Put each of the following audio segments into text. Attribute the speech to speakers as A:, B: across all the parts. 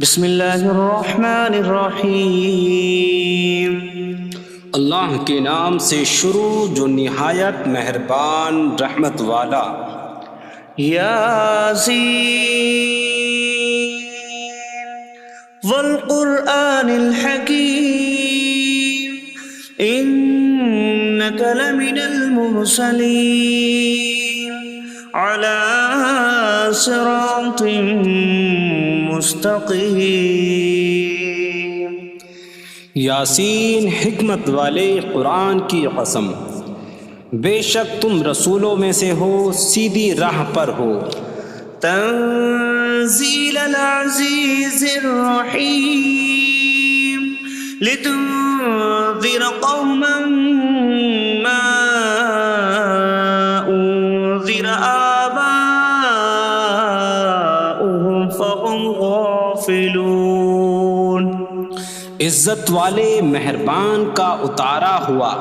A: بسم اللہ الرحمن الرحیم۔
B: اللہ کے نام سے شروع جو نہایت مہربان رحمت والا۔
A: یاسین والقرآن الحکیم انک لمن المرسلین علی صراط مستقیم۔
B: یاسین حکمت والے قرآن کی قسم، بے شک تم رسولوں میں سے ہو، سیدھی راہ پر ہو۔
A: تنزیل العزیز الرحیم لتنذر قوما ما انذر آباؤهم فهم غافلون۔
B: عزت والے مہربان کا اتارا ہوا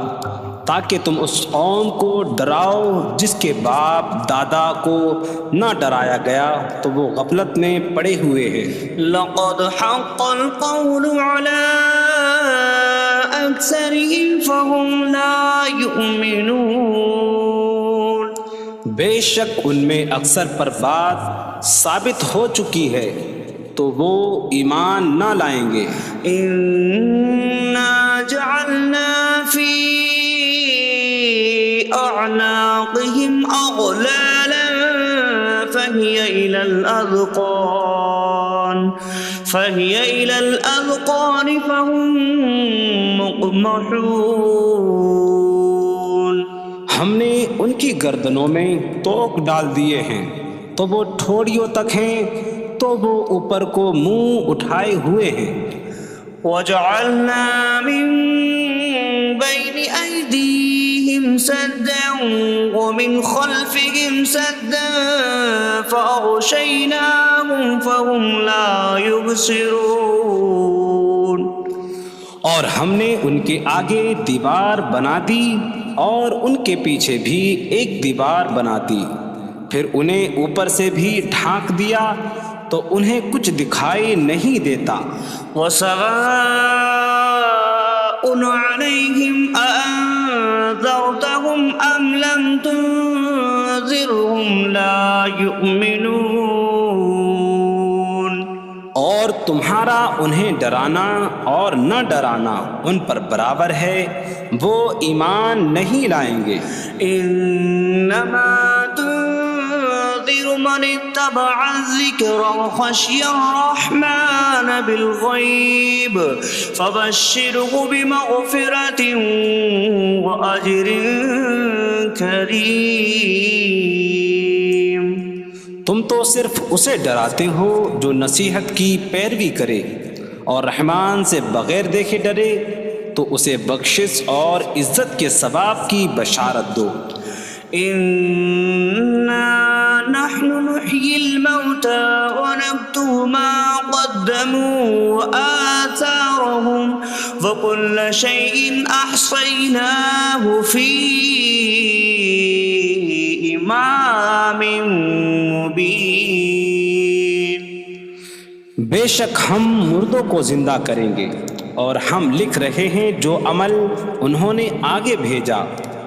B: تاکہ تم اس قوم کو ڈراؤ جس کے باپ دادا کو نہ ڈرایا گیا تو وہ غفلت میں پڑے ہوئے ہیں۔
A: لقد حق القول على أكثرهم فهم لا يؤمنون۔
B: بے شک ان میں اکثر پر بات ثابت ہو چکی ہے تو وہ ایمان نہ لائیں گے۔
A: إنا جعلنا في أعناقهم أغلالا فهي إلى الأذقان فهم مقمحون۔
B: ہم نے ان کی گردنوں میں توق ڈال دیے ہیں تو وہ ٹھوڑیوں تک ہیں، تو وہ اوپر کو منہ اٹھائے ہوئے ہیں۔
A: وجعلنا من بين أيديهم سدا ومن خلفهم سدا فأغشيناهم فهم لا يبصرون۔
B: اور ہم نے ان کے آگے دیوار بنا دی اور ان کے پیچھے بھی ایک دیوار بنا دی، پھر انہیں اوپر سے بھی ڈھانک دیا تو انہیں کچھ دکھائی نہیں دیتا۔
A: وسواء عليهم أأنذرتهم أم لم تنذرهم لا يؤمنون۔
B: اور تمہارا انہیں ڈرانا اور نہ ڈرانا ان پر برابر ہے، وہ ایمان نہیں لائیں گے۔
A: انما تنذر من اتبع الذکر وخشی الرحمن بالغیب فبشره بمغفرة واجر کریم۔
B: تم تو صرف اسے ڈراتے ہو جو نصیحت کی پیروی کرے اور رحمان سے بغیر دیکھے ڈرے، تو اسے بخشش اور عزت کے ثواب کی بشارت دو۔
A: انا نحن نحيي الموتى ونكتب ما قدموا وآثارهم وكل شيء أحصيناه في إمام مبين۔
B: بے شک ہم مردوں کو زندہ کریں گے اور ہم لکھ رہے ہیں جو عمل انہوں نے آگے بھیجا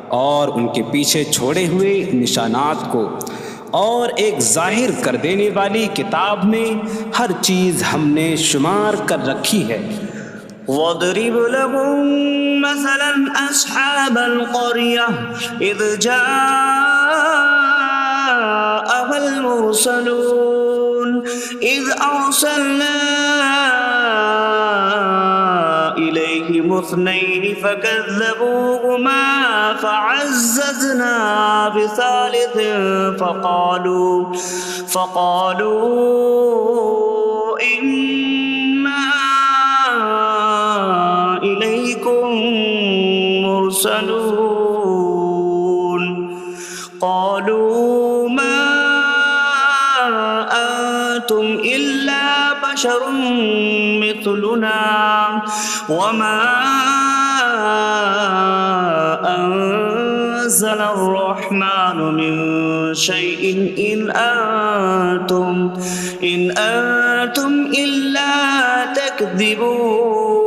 B: اور ان کے پیچھے چھوڑے ہوئے نشانات کو، اور ایک ظاہر کر دینے والی کتاب میں ہر چیز ہم نے شمار کر رکھی ہے۔
A: واضرب لهم مثلا أصحاب القرية إذ جاءها المرسلون إذ أرسلنا إليهم اثنين فكذبوهما فعززنا بثالث فقالوا إنا إليكم مرسلون قالوا ما أنتم إلا بشر مثلنا وما أنتم نزل الرحمن من شيء إن أنتم إلا تكذبون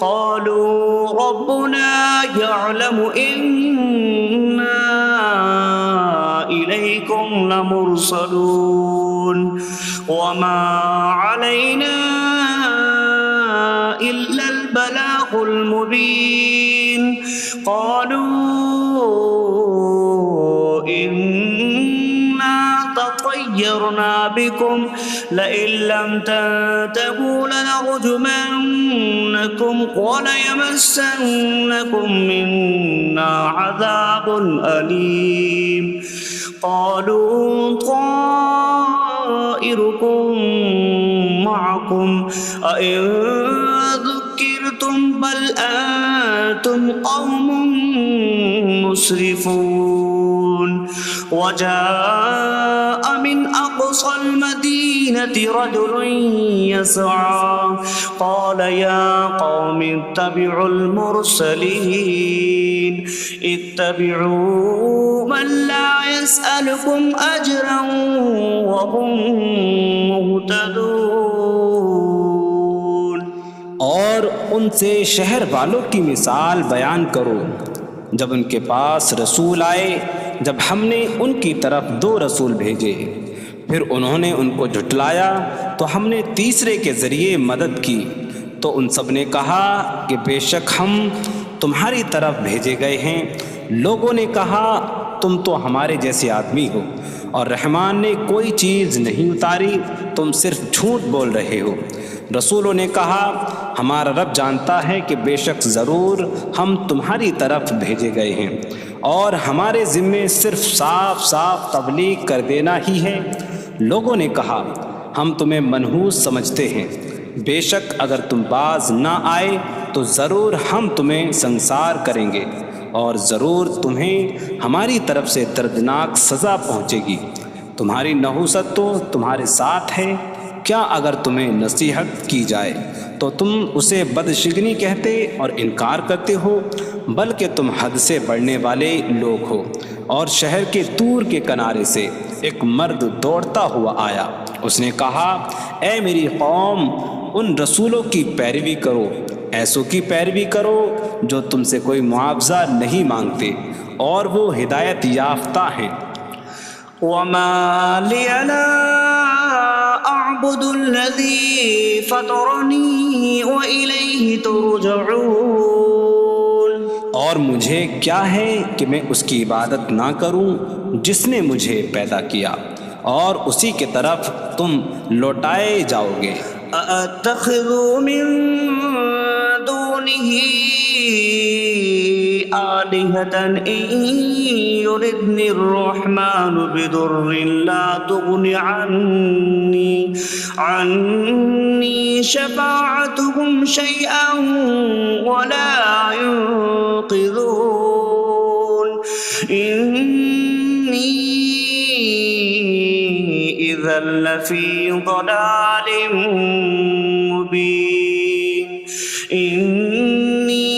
A: قالوا ربنا يعلم إنا إليكم لمرسلون وما علينا إلا البلاغ المبين قالوا إنا تطيرنا بكم لئن لم تنتهوا لنرجمنكم وليمسنكم منا عذاب أليم قالوا طائركم معكم أئن ذكرتم بل أنتم قوم مسرفون وجاء من أقصى المدينة رجل يسعى قال يا قوم اتبعوا المرسلين اتبعوا من لا يسألكم أجرا وهم مهتدون
B: اور ان سے شہر والوں کی مثال بیان کرو جب ان کے پاس رسول آئے جب ہم نے ان کی طرف 2 رسول بھیجے پھر انہوں نے ان کو جھٹلایا تو ہم نے تیسرے کے ذریعے مدد کی تو ان سب نے کہا کہ بے شک ہم تمہاری طرف بھیجے گئے ہیں لوگوں نے کہا تم تو ہمارے جیسے آدمی ہو اور رحمان نے کوئی چیز نہیں اتاری تم صرف جھوٹ بول رہے ہو رسولوں نے کہا ہمارا رب جانتا ہے کہ بے شک ضرور ہم تمہاری طرف بھیجے گئے ہیں اور ہمارے ذمے صرف صاف صاف تبلیغ کر دینا ہی ہے لوگوں نے کہا ہم تمہیں منحوس سمجھتے ہیں بے شک اگر تم باز نہ آئے تو ضرور ہم تمہیں سنسار کریں گے اور ضرور تمہیں ہماری طرف سے دردناک سزا پہنچے گی تمہاری نحوست تو تمہارے ساتھ ہے کیا اگر تمہیں نصیحت کی جائے تو تم اسے بدشگنی کہتے اور انکار کرتے ہو بلکہ تم حد سے بڑھنے والے لوگ ہو اور شہر کے دور کے کنارے سے ایک مرد دوڑتا ہوا آیا اس نے کہا اے میری قوم ان رسولوں کی پیروی کرو ایسوں کی پیروی کرو جو تم سے کوئی معاوضہ نہیں مانگتے اور وہ ہدایت یافتہ ہیں
A: وما لي لا أعبد الذي فطرني وإليه ترجعون
B: اور مجھے کیا ہے کہ میں اس کی عبادت نہ کروں جس نے مجھے پیدا کیا اور اسی کی طرف تم لوٹائے جاؤ گے
A: أأتخذ من دونه آلهة إن يردني الرحمن بضر لا تغن عني شفاعتهم شيئا ولا ينقذون إني إذا لفي ضلال مبين إني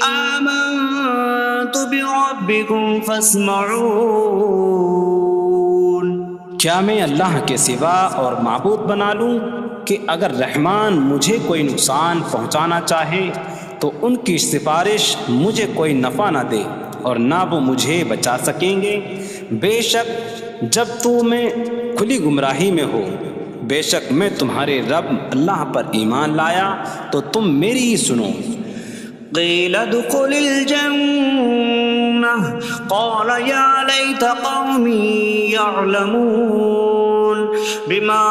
A: آمنت بربكم فاسمعون
B: کیا میں اللہ کے سوا اور معبود بنا لوں کہ اگر رحمان مجھے کوئی نقصان پہنچانا چاہے تو ان کی سفارش مجھے کوئی نفع نہ دے اور نہ وہ مجھے بچا سکیں گے بے شک جب میں کھلی گمراہی میں ہو بے شک میں تمہارے رب اللہ پر ایمان لایا تو تم میری ہی سنو
A: قيل ادخل الجنة قال يا ليت قومي يعلمون بما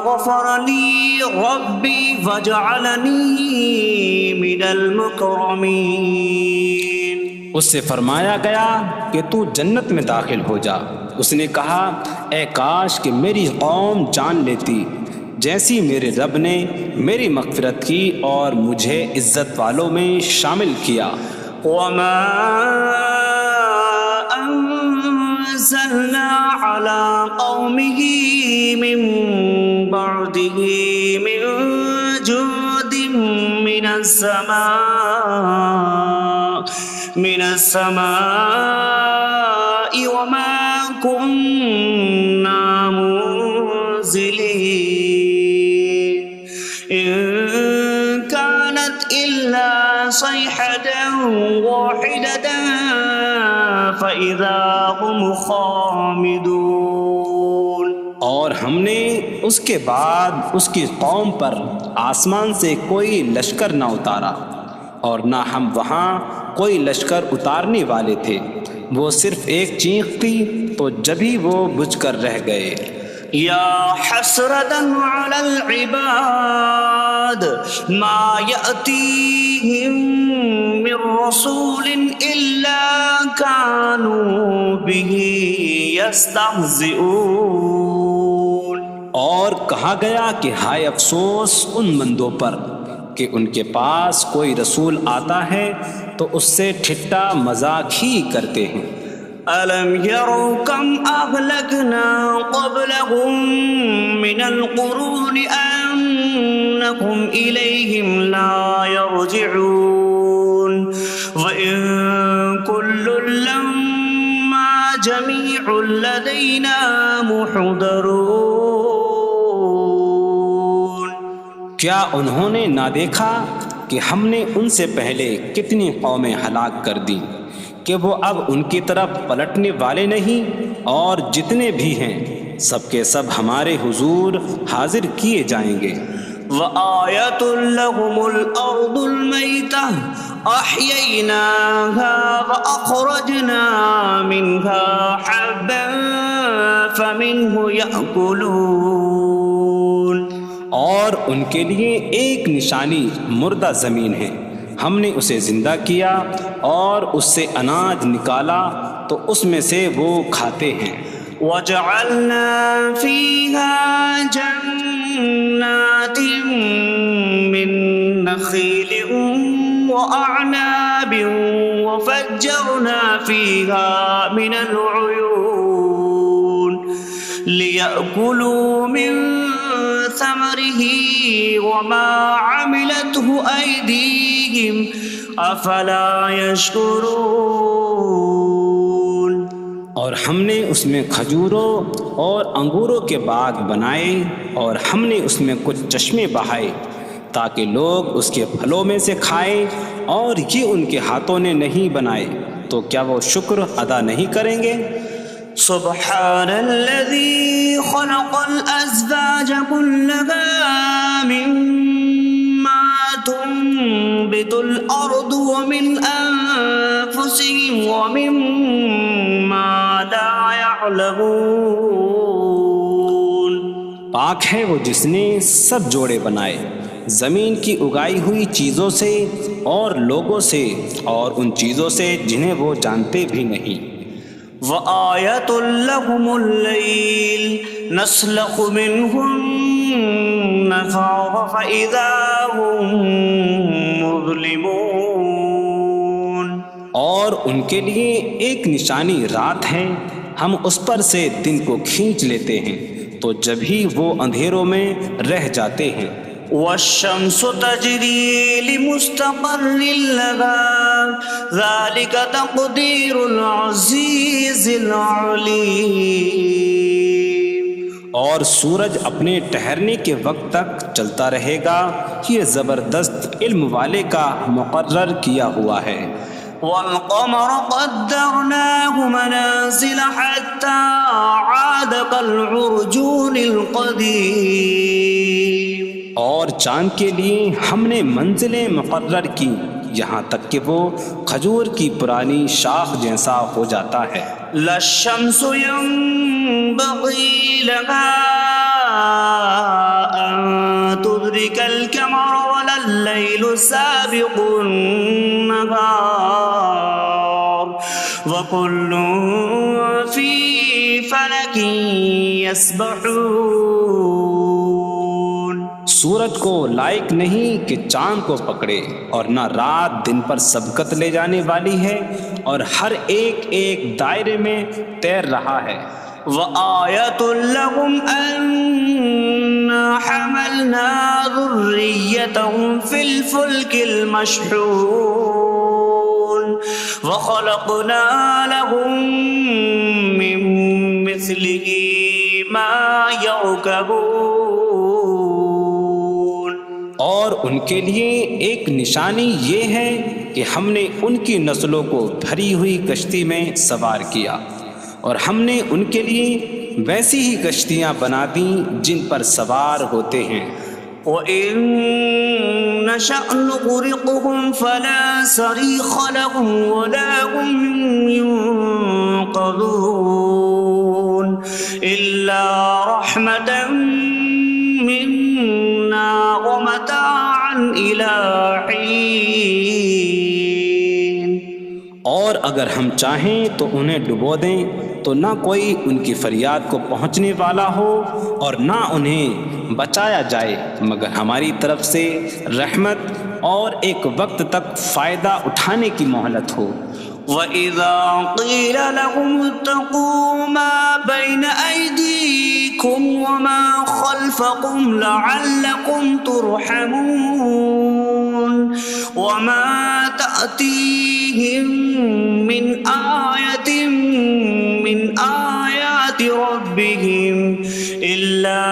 A: غفر لي ربي فجعلني من المكرمين
B: اس سے فرمایا گیا کہ تو جنت میں داخل ہو جا اس نے کہا اے کاش کہ میری قوم جان لیتی جیسی میرے رب نے میری مغفرت کی اور مجھے عزت والوں میں شامل کیا
A: وما أنزلنا على قومه من بعده من جود من السماء من السماء وما كنا منزلين إن كانت إلا صيحة واحدة فإذا هم خامدون۔
B: اور ہم نے اس کے بعد اس کی قوم پر آسمان سے کوئی لشکر نہ اتارا، اور نہ ہم وہاں کوئی لشکر اتارنے والے تھے، وہ صرف ایک چیخ تھی تو جبھی وہ بجھ کر رہ گئے۔
A: یا حسرة على العباد ما يأتيهم من رسول إلا كانوا به يستهزئون۔
B: اور کہا گیا کہ ہائے افسوس ان بندوں پر کہ ان کے پاس کوئی رسول آتا ہے تو اس سے ٹھٹا مذاق ہی کرتے ہیں۔
A: أَلَمْ يَرَوْا كَمْ أَهْلَكْنَا قَبْلَهُمْ مِنَ الْقُرُونِ أَنَّكُمْ إِلَيْهِمْ لَا يَرْجِعُونَ وَإِن كُلٌّ لَّمَّا جَمِيعٌ لَّدَيْنَا مُحْضَرُونَ۔
B: کیا انہوں نے نہ دیکھا کہ ہم نے ان سے پہلے کتنی قومیں ہلاک کر دیں کہ وہ اب ان کی طرف پلٹنے والے نہیں، اور جتنے بھی ہیں سب کے سب ہمارے حضور حاضر کیے جائیں گے۔
A: وَآيَةٌ لَّهُمُ الْأَرْضُ الْمَيْتَةُ أَحْيَيْنَاهَا وَأَخْرَجْنَا مِنْهَا حَبًّا فَمِنْهُ يَأْكُلُونَ۔
B: اور ان کے لیے ایک نشانی مردہ زمین ہے، ہم نے اسے زندہ کیا اور اس سے اناج نکالا تو اس میں سے وہ کھاتے ہیں۔
A: وَجَعَلْنَا فِيهَا جَنَّاتٍ مِّن نَّخِيلٍ وَأَعْنَابٍ وَفَجَّرْنَا فِيهَا مِنَ الْعُيُونِ لِيَأْكُلُوا مِن ثَمَرِهِ وَمَا عَمِلَتْهُ أَيْدِيهِمْ أَفَلَا يَشْكُرُونَ۔
B: اور ہم نے اس میں کھجوروں اور انگوروں کے باغ بنائے، اور ہم نے اس میں کچھ چشمے بہائے تاکہ لوگ اس کے پھلوں میں سے کھائیں، اور یہ ان کے ہاتھوں نے نہیں بنائے، تو کیا وہ شکر ادا نہیں کریں گے؟
A: سبحان الذي خلق الأزواج كلها مما تنبت الأرض ومن أنفسهم ومما لا يعلمون۔
B: پاک ہے وہ جس نے سب جوڑے بنائے زمین کی اگائی ہوئی چیزوں سے اور لوگوں سے اور ان چیزوں سے جنہیں وہ جانتے بھی نہیں۔
A: وَآيَةٌ لَّهُمُ اللَّيْلُ نَسْلَخُ مِنْهُ النَّهَارَ فَإِذَا هُم مُظْلِمُونَ۔
B: اور ان کے لیے ایک نشانی رات ہے، ہم اس پر سے دن کو کھینچ لیتے ہیں تو جبھی وہ اندھیروں میں رہ جاتے ہیں۔
A: وَالشَّمْسُ تَجْرِي لِمُسْتَقَرٍّ لَّهَا ذَلِكَ تَقْدِيرُ الْعَزِيزِ الْعَلِيمِ۔
B: اور سورج اپنے ٹھہرنے کے وقت تک چلتا رہے گا، یہ زبردست علم والے کا مقرر کیا ہوا ہے۔
A: وَالْقَمَرَ قَدَّرْنَاهُ مَنَازِلَ حَتَّى عَادَ كَالْعُرْجُونِ الْقَدِيمِ۔
B: اور چاند کے لیے ہم نے منزلیں مقرر کی یہاں تک کہ وہ کھجور کی پرانی شاخ جیسا ہو جاتا ہے۔
A: لا الشمس ينبغي لها أن تدرك القمر ولا الليل سابق النهار وكل في فلك يسبحون۔
B: سورج کو لائق نہیں کہ چاند کو پکڑے، اور نہ رات دن پر سبقت لے جانے والی ہے، اور ہر ایک ایک دائرے میں تیر رہا ہے۔
A: وَآيَةٌ لَّهُمْ أَنَّا حَمَلْنَا ذُرِّيَّتَهُمْ فِي الْفُلْكِ الْمَشْحُونِ۔ وخلقنا لهم من مثله ما يركبون.
B: اور ان کے لیے ایک نشانی یہ ہے کہ ہم نے ان کی نسلوں کو بھری ہوئی کشتی میں سوار کیا، اور ہم نے ان کے لیے ویسی ہی کشتیاں بنا دیں جن پر سوار ہوتے ہیں.
A: وَإِن نَّشَأْ نُغْرِقْهُمْ فَلَا صَرِيخَ لَهُمْ وَلَا هُمْ يُنقَذُونَ إِلَّا رَحْمَةً مِّنَّا وَمَتَاعًا إِلَىٰ حِينٍ.
B: اور اگر ہم چاہیں تو انہیں ڈبو دیں تو نہ کوئی ان کی فریاد کو پہنچنے والا ہو اور نہ انہیں بچایا جائے مگر ہماری طرف سے رحمت اور ایک وقت تک فائدہ اٹھانے کی مہلت ہو.
A: وَإِذَا قِيلَ لَهُمُ اتَّقُوا مَا بَيْنَ أَيْدِيكُمْ وَمَا خَلْفَكُمْ لَعَلَّكُمْ تُرْحَمُونَ وَمَا تَأْتِيهِم مِّنْ آيَةٍ مِّنْ آيَاتِ رَبِّهِمْ إِلَّا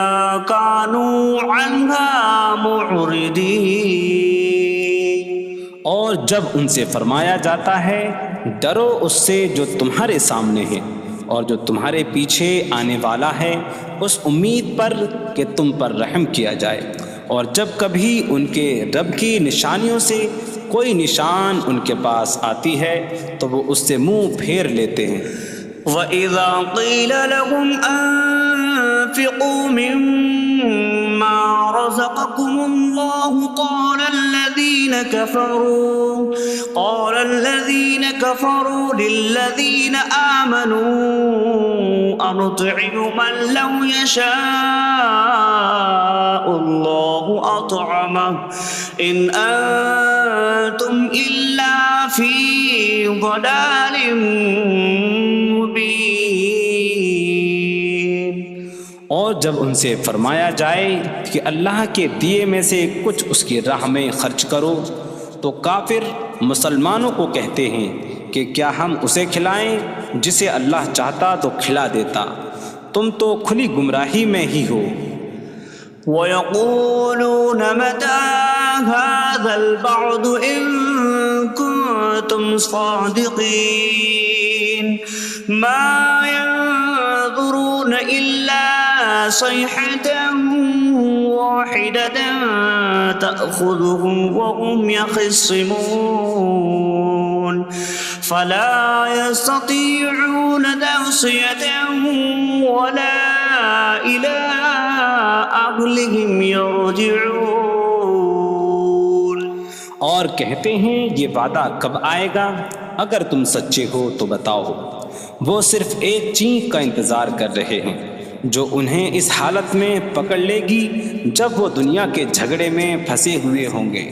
A: كَانُوا عَنْهَا مُعْرِضِينَ.
B: اور جب ان سے فرمایا جاتا ہے ڈرو اس سے جو تمہارے سامنے ہے اور جو تمہارے پیچھے آنے والا ہے، اس امید پر کہ تم پر رحم کیا جائے، اور جب کبھی ان کے رب کی نشانیوں سے کوئی نشان ان کے پاس آتی ہے تو وہ اس سے منہ پھیر لیتے ہیں.
A: وَإِذَا قِيلَ لَهُمْ أَنفِقُوا مِمَّا رَزَقَكُمُ اللَّهُ قَالَ الَّذِينَ كَفَرُوا لِلَّذِينَ آمَنُوا أَنُطْعِمُ مَن لَّوْ يَشَاءُ اللَّهُ أَطْعَمَهُ إِنْ أَنتُمْ إِلَّا فِي ضَلَالٍ مبین.
B: اور جب ان سے فرمایا جائے کہ اللہ کے دیے میں سے کچھ اس کی راہ میں خرچ کرو تو کافر مسلمانوں کو کہتے ہیں کہ کیا ہم اسے کھلائیں جسے اللہ چاہتا تو کھلا دیتا، تم تو کھلی گمراہی میں ہی ہو.
A: وَيَقُولُونَ مَتَىٰ هَٰذَا الْوَعْدُ إِن كُنتُمْ صَادِقِينَ مَا يَنظُرُونَ إِلَّا صَيْحَةً وَاحِدَةً تَأْخُذُهُمْ وَهُمْ يَخِصِّمُونَ فَلَا يَسْتَطِيعُونَ تَوْصِيَةً وَلَا إِلَىٰ أَهْلِهِمْ يَرْجِعُونَ.
B: اور کہتے ہیں یہ وعدہ کب آئے گا؟ اگر تم سچے ہو تو بتاؤ. وہ صرف ایک چینک کا انتظار کر رہے ہیں جو انہیں اس حالت میں پکڑ لے گی جب وہ دنیا کے جھگڑے میں پھنسے ہوئے ہوں گے،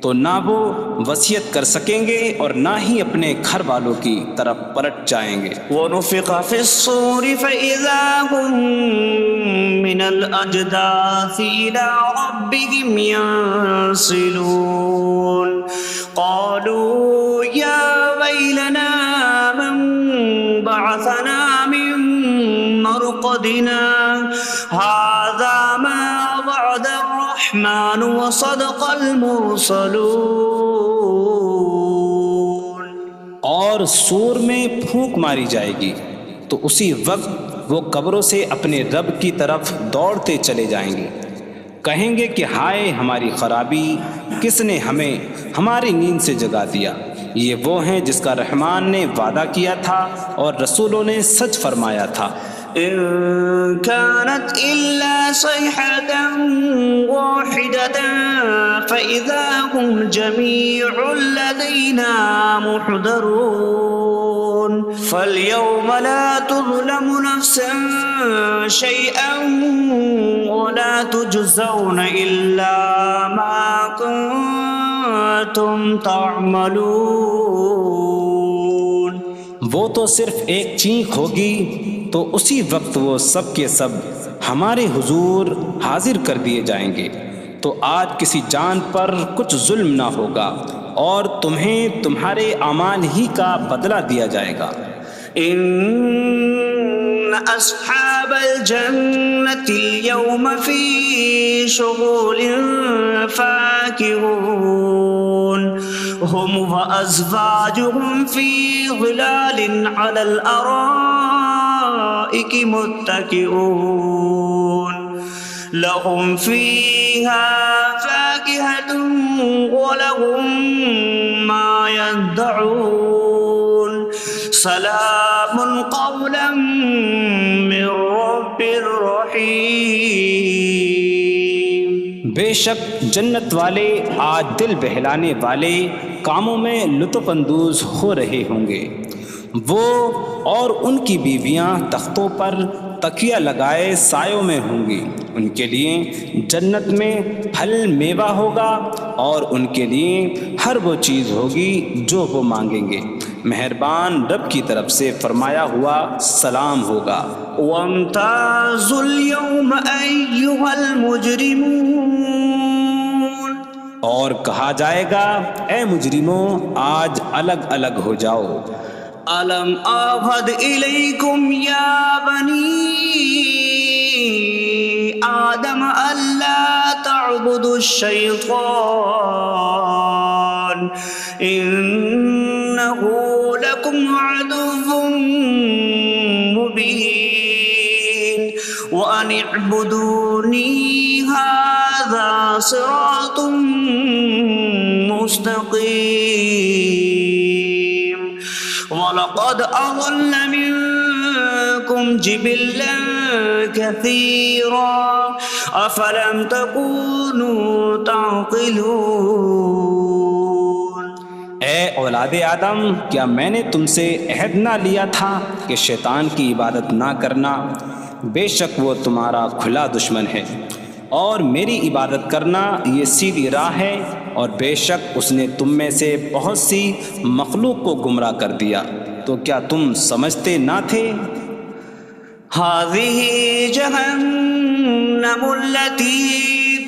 B: تو نہ وہ وصیت کر سکیں گے اور نہ ہی اپنے گھر والوں کی طرف پلٹ جائیں گے.
A: وَنُفِخَ فِي الصُّورِ فَإِذَا هُم مِّنَ الْأَجْدَاثِ إِلَىٰ رَبِّهِمْ يَنسِلُونَ قَالُوا يَا وَيْلَنَا مَن بَعَثَنَا مِن مَّرْقَدِنَا هَٰذَا مَا وَعَدَ الرَّحْمَٰنُ وَصَدَقَ الْمُرْسَلُونَ.
B: اور سور میں پھونک ماری جائے گی تو اسی وقت وہ قبروں سے اپنے رب کی طرف دوڑتے چلے جائیں گے، کہیں گے کہ ہائے ہماری خرابی، کس نے ہمیں ہماری نیند سے جگا دیا. یہ وہ ہیں جس کا رحمان نے وعدہ کیا تھا اور رسولوں نے سچ فرمایا تھا.
A: إن كانت إلا صيحة واحدة فإذا هم جميع لدينا محضرون. فاليوم لا تظلم نفس شيئا ولا تجزون إلا ما كنتم تعملون.
B: وہ تو صرف ایک چینک ہوگی تو اسی وقت وہ سب کے سب ہمارے حضور حاضر کر دیے جائیں گے، تو آج کسی جان پر کچھ ظلم نہ ہوگا اور تمہیں تمہارے اعمال ہی کا بدلہ دیا جائے گا۔
A: إن أصحاب الجنة اليوم في شغل فاكهون هم وأزواجهم في ظلال على الأرائك متكئون لهم فيها فاكهة ولهم ما يدعون سلام قولا من رب رحیم۔
B: بے شک جنت والے آج دل بہلانے والے کاموں میں لطف اندوز ہو رہے ہوں گے۔ وہ اور ان کی بیویاں تختوں پر تکیہ لگائے سایوں میں ہوں گی۔ ان کے لیے جنت میں پھل میوہ ہوگا اور ان کے لیے ہر وہ چیز ہوگی جو وہ مانگیں گے۔ مہربان رب کی طرف سے فرمایا ہوا سلام ہوگا۔
A: وامتازوا اليوم أيها المجرمون،
B: اور کہا جائے گا اے مجرموں آج الگ الگ ہو جاؤ۔
A: ألم أعهد إليكم يا بني آدم ألا تعبدوا الشيطان إنه لكم عدو مبين وأن اعبدوني هذا صراط مستقيم وَلَقَدْ أَضَلَّ مِنكُمْ جِبِلًّا كَثِيرًا أَفَلَمْ تَكُونُوا تَعْقِلُونَ۔
B: اے اولاد آدم، کیا میں نے تم سے عہد نہ لیا تھا کہ شیطان کی عبادت نہ کرنا؟ بے شک وہ تمہارا کھلا دشمن ہے، اور میری عبادت کرنا یہ سیدھی راہ ہے، اور بے شک اس نے تم میں سے بہت سی مخلوق کو گمراہ کر دیا، تو کیا تم سمجھتے نہ تھے؟
A: هذه جهنم التي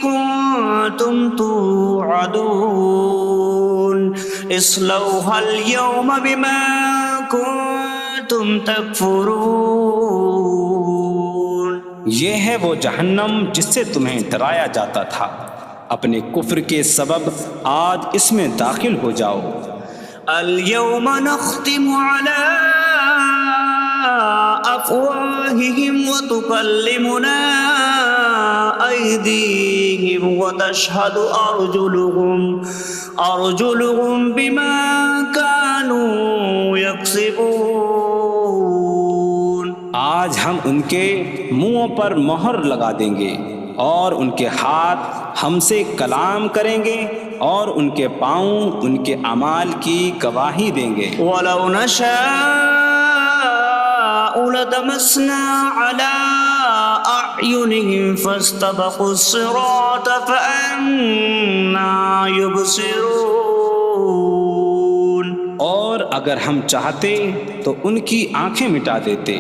A: كنتم توعدون اصلوها اليوم بما كنتم تكفرون۔
B: یہ ہے وہ جہنم جس سے تمہیں ڈرایا جاتا تھا، اپنے کفر کے سبب آج اس میں داخل ہو جاؤ۔
A: اليوم نختم على أفواههم وتكلمنا أيديهم وتشهد أرجلهم بما كانوا يكسبون۔
B: آج ہم ان کے منہوں پر مہر لگا دیں گے، اور ان کے ہاتھ ہم سے کلام کریں گے، اور ان کے پاؤں ان کے اعمال کی گواہی دیں گے۔
A: وَلَوْ نَشَاءُ لَطَمَسْنَا عَلَىٰ أَعْيُنِهِمْ فَاسْتَبَقُوا الصِّرَاطَ فَأَنَّىٰ يُبْصِرُونَ۔
B: اور اگر ہم چاہتے تو ان کی آنکھیں مٹا دیتے،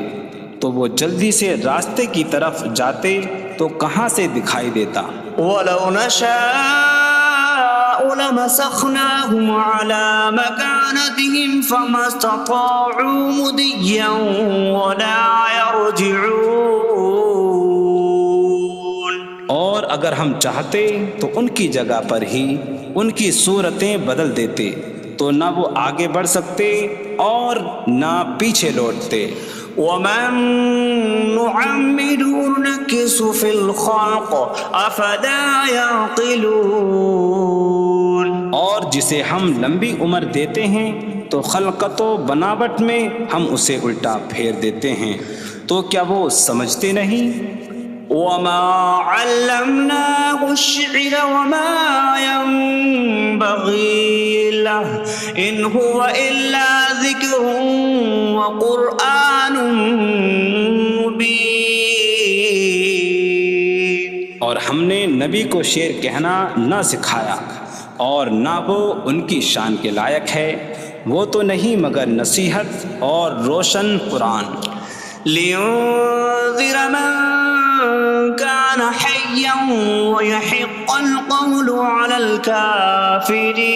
B: تو وہ جلدی سے راستے کی طرف جاتے تو کہاں سے دکھائی دیتا۔
A: وَلَوْ نَشَاءُ لَمَسَخْنَاهُمْ عَلَىٰ مَكَانَتِهِمْ فَمَا اسْتَطَاعُوا مُضِيًّا وَلَا يَرْجِعُونَ۔
B: اور اگر ہم چاہتے تو ان کی جگہ پر ہی ان کی صورتیں بدل دیتے، تو نہ وہ آگے بڑھ سکتے اور نہ پیچھے لوٹتے۔
A: وَمَن نُّعَمِّرْهُ نُنَكِّسْهُ فِي الْخَلْقِ أَفَلَا يَعْقِلُونَ۔
B: اور جسے ہم لمبی عمر دیتے ہیں تو خلقت و بناوٹ میں ہم اسے الٹا پھیر دیتے ہیں، تو کیا وہ سمجھتے نہیں؟
A: وَمَا عَلَّمْنَاهُ الشِّعْرَ وَمَا يَنبَغِي لَهُ إِنْ هُوَ إِلَّا ذِكْرٌ وَقُرْآنٌ مُّبِينٌ۔
B: اور ہم نے نبی کو شعر کہنا نہ سکھایا، اور نہ وہ ان کی شان کے لائق ہے، وہ تو نہیں مگر نصیحت اور روشن قرآن۔
A: لِيُنذِرَ مَن كَانَ حَيًّا حيا ويحق القول على الكافرين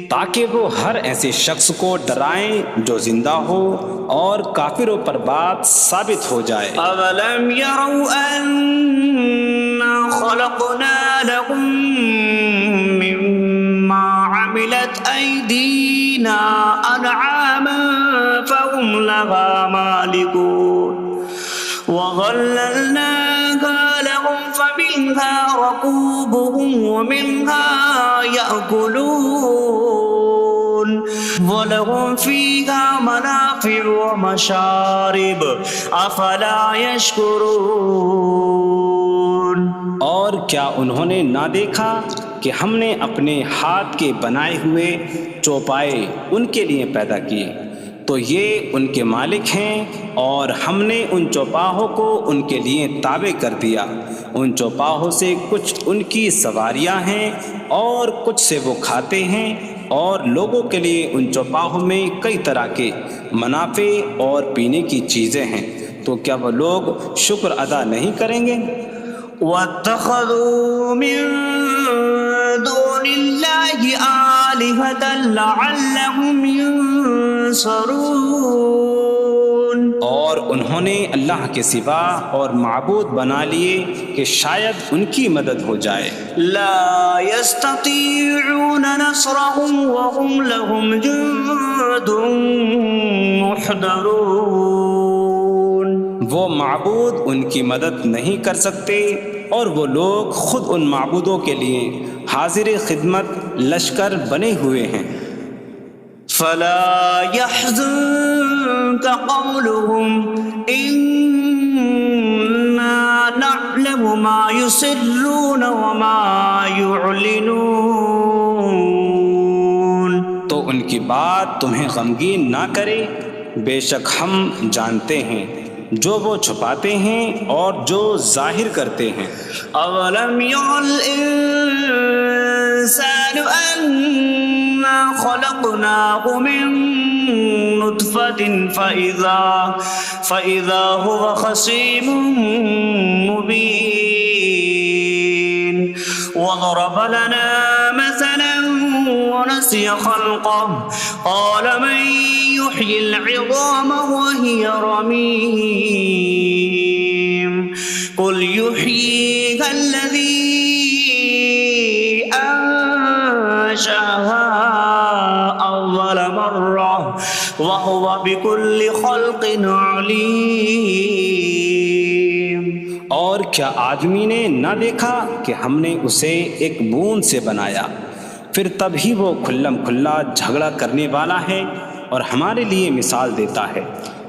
B: تاکہ وہ ہر ایسے شخص کو ڈرائیں جو زندہ ہو اور کافروں پر بات ثابت ہو جائے۔
A: أولم يروا أنا خلقنا لهم مما عملت أيدينا أنعاما فهم لها مالكون وظللناها لهم فمنها ركوبهم ومنها يأكلون وَلَهُمْ فِيهَا مَنَافِعُ وَمَشَارِبُ أَفَلَا يَشْكُرُونَ۔
B: اور کیا انہوں نے نہ دیکھا کہ ہم نے اپنے ہاتھ کے بنائے ہوئے چوپائے ان کے لیے پیدا کیے، تو یہ ان کے مالک ہیں، اور ہم نے ان چوپاہوں کو ان کے لیے تابع کر دیا۔ ان چوپاہوں سے کچھ ان کی سواریاں ہیں اور کچھ سے وہ کھاتے ہیں، اور لوگوں کے لیے ان چوپاہوں میں کئی طرح کے منافع اور پینے کی چیزیں ہیں، تو کیا وہ لوگ شکر ادا نہیں کریں گے؟
A: وَاتَّخَذُوا مِن دُونِ اللَّهِ آلِهَةً لَعَلَّهُمْ يُنصَرُونَ۔
B: اور انہوں نے اللہ کے سوا اور معبود بنا لیے کہ شاید ان کی مدد ہو جائے۔
A: لا يستطيعون نصرهم وهم لهم جند محضرون۔
B: وہ معبود ان کی مدد نہیں کر سکتے، اور وہ لوگ خود ان معبودوں کے لیے حاضر خدمت لشکر بنے ہوئے ہیں۔
A: فلا يحزنك قولهم إنا نعلم ما يسرون وما يعلنون۔
B: تو ان کی بات تمہیں غمگین نہ کرے، بے شک ہم جانتے ہیں جو وہ چھپاتے ہیں اور جو ظاہر کرتے ہیں۔
A: اولم ير الانسان انا خلقناه من نطفة فإذا هو خصيم مبين وضرب لنا مثلا ونسي خلقه قال من يحيي العظام وهي رميم قل يحييها الذي أنشأها أول مرة وهو بكل خلق عليم۔
B: اور کیا آدمی نے نہ دیکھا کہ ہم نے اسے ایک بوند سے بنایا، پھر تب ہی وہ کھلم کھلا جھگڑا کرنے والا ہے اور ہمارے لیے مثال دیتا ہے،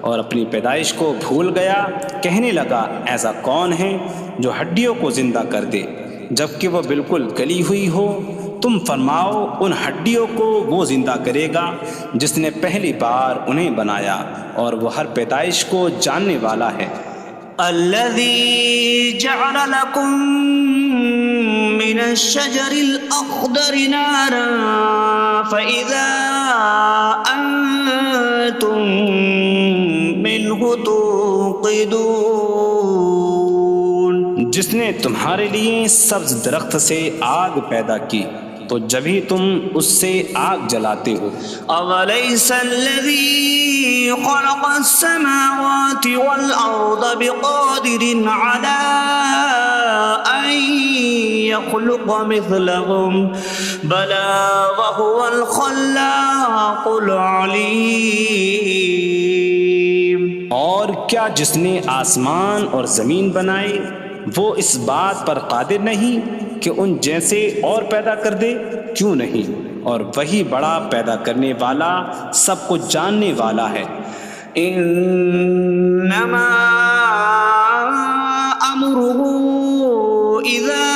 B: اور اپنی پیدائش کو بھول گیا، کہنے لگا ایسا کون ہے جو ہڈیوں کو زندہ کر دے جبکہ وہ بالکل گلی ہوئی ہو؟ تم فرماؤ ان ہڈیوں کو وہ زندہ کرے گا جس نے پہلی بار انہیں بنایا، اور وہ ہر پیدائش کو جاننے والا ہے۔
A: الذي جعل لكم من الشجر الأخضر نارا فإذا أنتم منه توقدون۔
B: جس نے تمہارے لیے سبز درخت سے آگ پیدا کی تو جبھی تم اس سے آگ جلاتے ہو۔
A: أَوَلَيْسَ الَّذِي خَلَقَ السَّمَاوَاتِ وَالْأَرْضَ بِقَادِرٍ عَلَىٰ أَن يَخْلُقَ مِثْلَهُم بَلَىٰ وَهُوَ الْخَلَّاقُ الْعَلِيمُ۔
B: اور کیا جس نے آسمان اور زمین بنائے وہ اس بات پر قادر نہیں کہ ان جیسے اور پیدا کر دے؟ کیوں نہیں، اور وہی بڑا پیدا کرنے والا سب کچھ جاننے والا ہے۔
A: انما امره اذا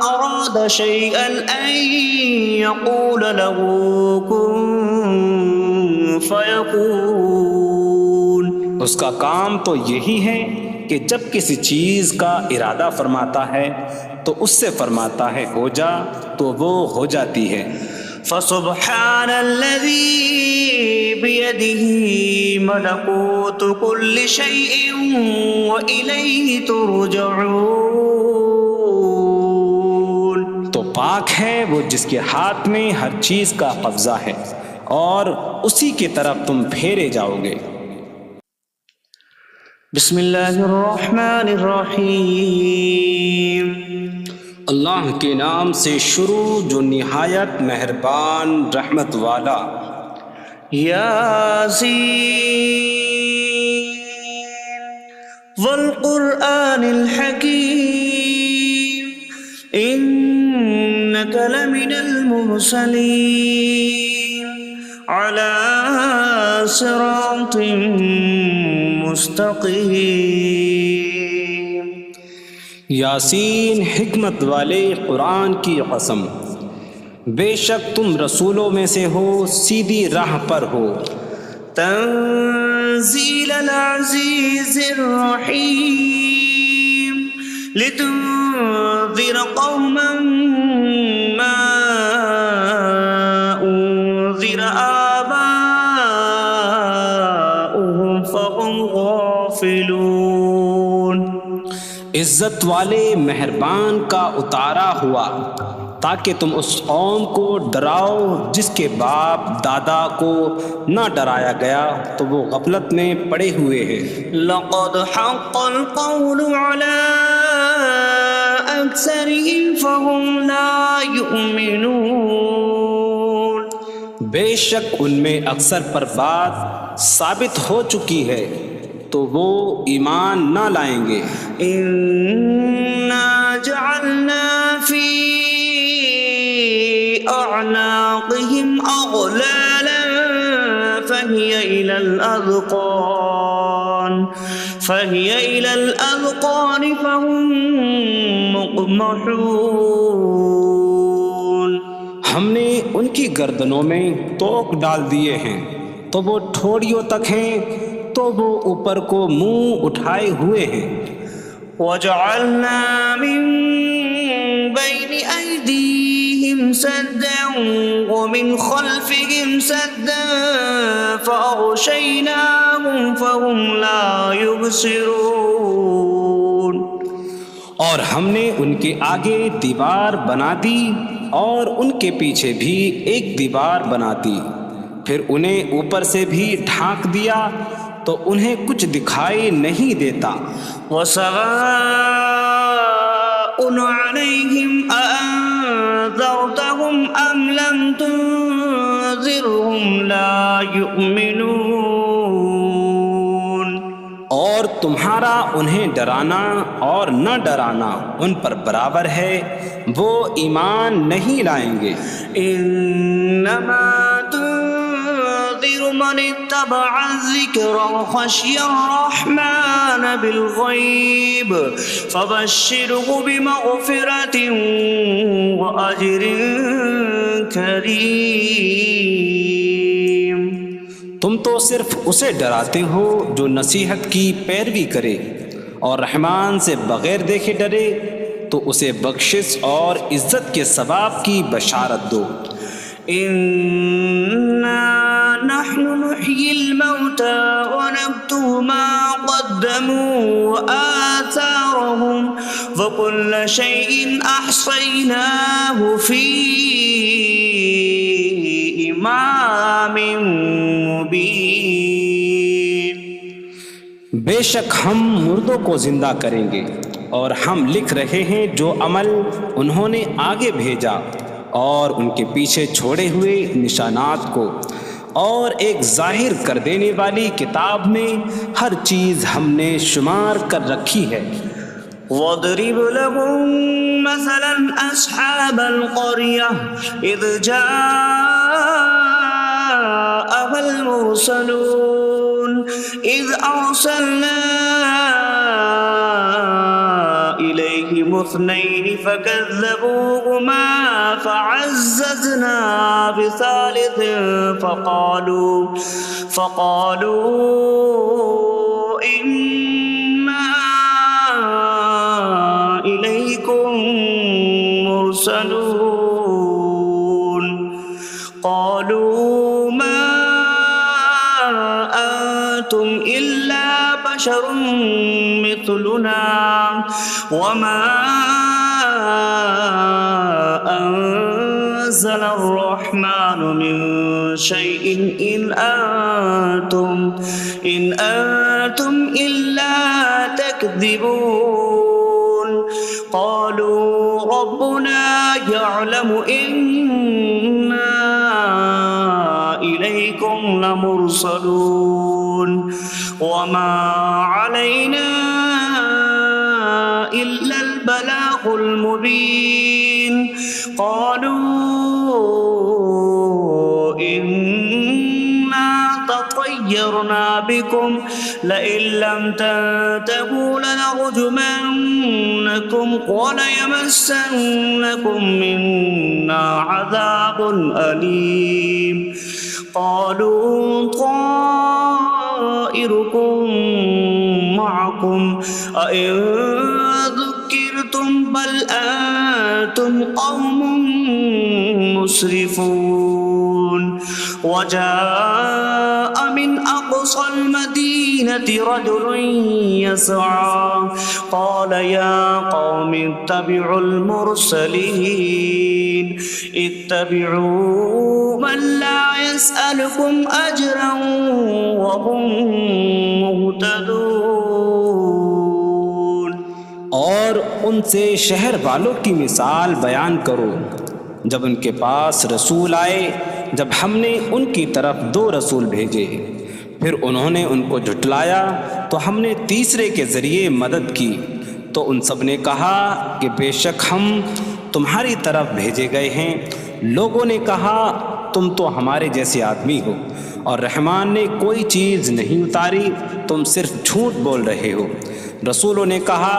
A: اراد شيئا ان يقول له كن فيكون۔
B: اس کا کام تو یہی ہے کہ جب کسی چیز کا ارادہ فرماتا ہے تو اس سے فرماتا ہے ہو جا، تو وہ ہو جاتی ہے۔
A: فسبحان الذي بيده ملكوت كل شيء وإليه ترجعون.
B: تو پاک ہے وہ جس کے ہاتھ میں ہر چیز کا قبضہ ہے اور اسی کی طرف تم پھیرے جاؤ گے.
A: بسم اللہ الرحمن الرحیم.
B: اللہ کے نام سے شروع جو نہایت مہربان رحمت والا.
A: یاسین والقرآن الحکیم انک لمن المرسلین علی صراط مستقیم.
B: یاسین حکمت والے قرآن کی قسم، بے شک تم رسولوں میں سے ہو، سیدھی راہ پر ہو.
A: تنزیل العزیز الرحیم لتنذر قوما ما انذر آباؤهم فهم غافلون.
B: عزت والے مہربان کا اتارا ہوا تاکہ تم اس قوم کو ڈراؤ جس کے باپ دادا کو نہ ڈرایا گیا تو وہ غفلت میں پڑے ہوئے ہیں.
A: لقد حق القول على أكثرهم فهم لا يؤمنون.
B: بے شک ان میں اکثر پر بات ثابت ہو چکی ہے تو وہ ایمان نہ لائیں گے.
A: إنا جعلنا في أعناقهم أغلالا فهي إلى الأذقان فهم مقمحون.
B: ہم نے ان کی گردنوں میں توق ڈال دیے ہیں تو وہ ٹھوڑیوں تک ہیں تو وہ اوپر کو منہ اٹھائے ہوئے ہیں.
A: وجعلنا من بين أيديهم سدا ومن خلفهم سدا فأغشيناهم فهم لا يبصرون.
B: اور ہم نے ان کے آگے دیوار بنا دی اور ان کے پیچھے بھی ایک دیوار بنا دی، پھر انہیں اوپر سے بھی ڈھانک دیا تو انہیں کچھ دکھائی نہیں دیتا.
A: وسواء عليهم أأنذرتهم أم لم تنذرهم لا يؤمنون.
B: اور تمہارا انہیں ڈرانا اور نہ ڈرانا ان پر برابر ہے، وہ ایمان نہیں لائیں گے.
A: انما تنذر من اتبع الذکر وخشی الرحمن بالغیب فبشره بمغفرة وأجر کریم.
B: تم تو صرف اسے ڈراتے ہو جو نصیحت کی پیروی کرے اور رحمان سے بغیر دیکھے ڈرے تو اسے بخشش اور عزت کے ثواب کی بشارت دو.
A: انا نحن نحيي الموتى ونكتب ما قدموا وآثارهم وكل شيء أحصيناه في إمام مبين.
B: بے شک ہم مردوں کو زندہ کریں گے اور ہم لکھ رہے ہیں جو عمل انہوں نے آگے بھیجا اور ان کے پیچھے چھوڑے ہوئے نشانات کو، اور ایک ظاہر کر دینے والی کتاب میں ہر چیز ہم نے شمار کر رکھی ہے.
A: وَاضْرِبْ لَهُم مَّثَلًا أَصْحَابَ الْقَرْيَةِ إِذْ جَاءَهَا الْمُرْسَلُونَ إِذْ أَرْسَلْنَا إِلَيْهِمُ اثْنَيْنِ فَكَذَّبُوهُمَا فَعَزَّزْنَا بِثَالِثٍ فَقَالُوا إِنَّا إِلَيْكُمْ مُرْسَلُونَ. بشر مثلنا وما أنزل الرحمن من شيء إن أنتم إلا تكذبون قالوا ربنا يعلم إنا إليكم لمرسلون وما علينا إلا البلاغ المبين قالوا إنا تطيرنا بكم لئن لم تنتهوا لنرجمنكم وليمسنكم منا عذاب أليم قالوا طائركم معكم أئن ذكرتم بل أنتم قوم مسرفون وجاء من أقصى المدينة رجل يسعى قال يا قوم اتبعوا المرسلين اتبعوا من لا يسألكم أجرا وهم مهتدون۔
B: اور ان سے شہر والوں کی مثال بیان کرو جب ان کے پاس رسول آئے، جب ہم نے ان کی طرف 2 رسول بھیجے، پھر انہوں نے ان کو جھٹلایا تو ہم نے تیسرے کے ذریعے مدد کی، تو ان سب نے کہا کہ بے شک ہم تمہاری طرف بھیجے گئے ہیں۔ لوگوں نے کہا تم تو ہمارے جیسے آدمی ہو اور رحمان نے کوئی چیز نہیں اتاری، تم صرف جھوٹ بول رہے ہو۔ رسولوں نے کہا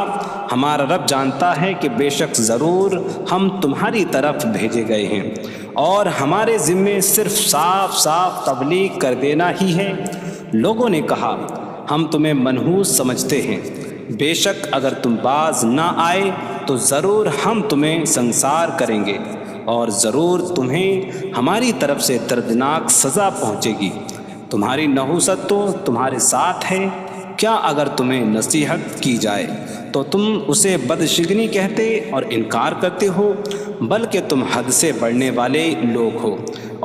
B: ہمارا رب جانتا ہے کہ بے شک ضرور ہم تمہاری طرف بھیجے گئے ہیں اور ہمارے ذمے صرف صاف صاف تبلیغ کر دینا ہی ہے۔ لوگوں نے کہا ہم تمہیں منحوس سمجھتے ہیں، بے شک اگر تم باز نہ آئے تو ضرور ہم تمہیں سنسار کریں گے اور ضرور تمہیں ہماری طرف سے دردناک سزا پہنچے گی۔ تمہاری نحوست تو تمہارے ساتھ ہے، کیا اگر تمہیں نصیحت کی جائے تو تم اسے بدشگنی کہتے اور انکار کرتے ہو؟ بلکہ تم حد سے بڑھنے والے لوگ ہو۔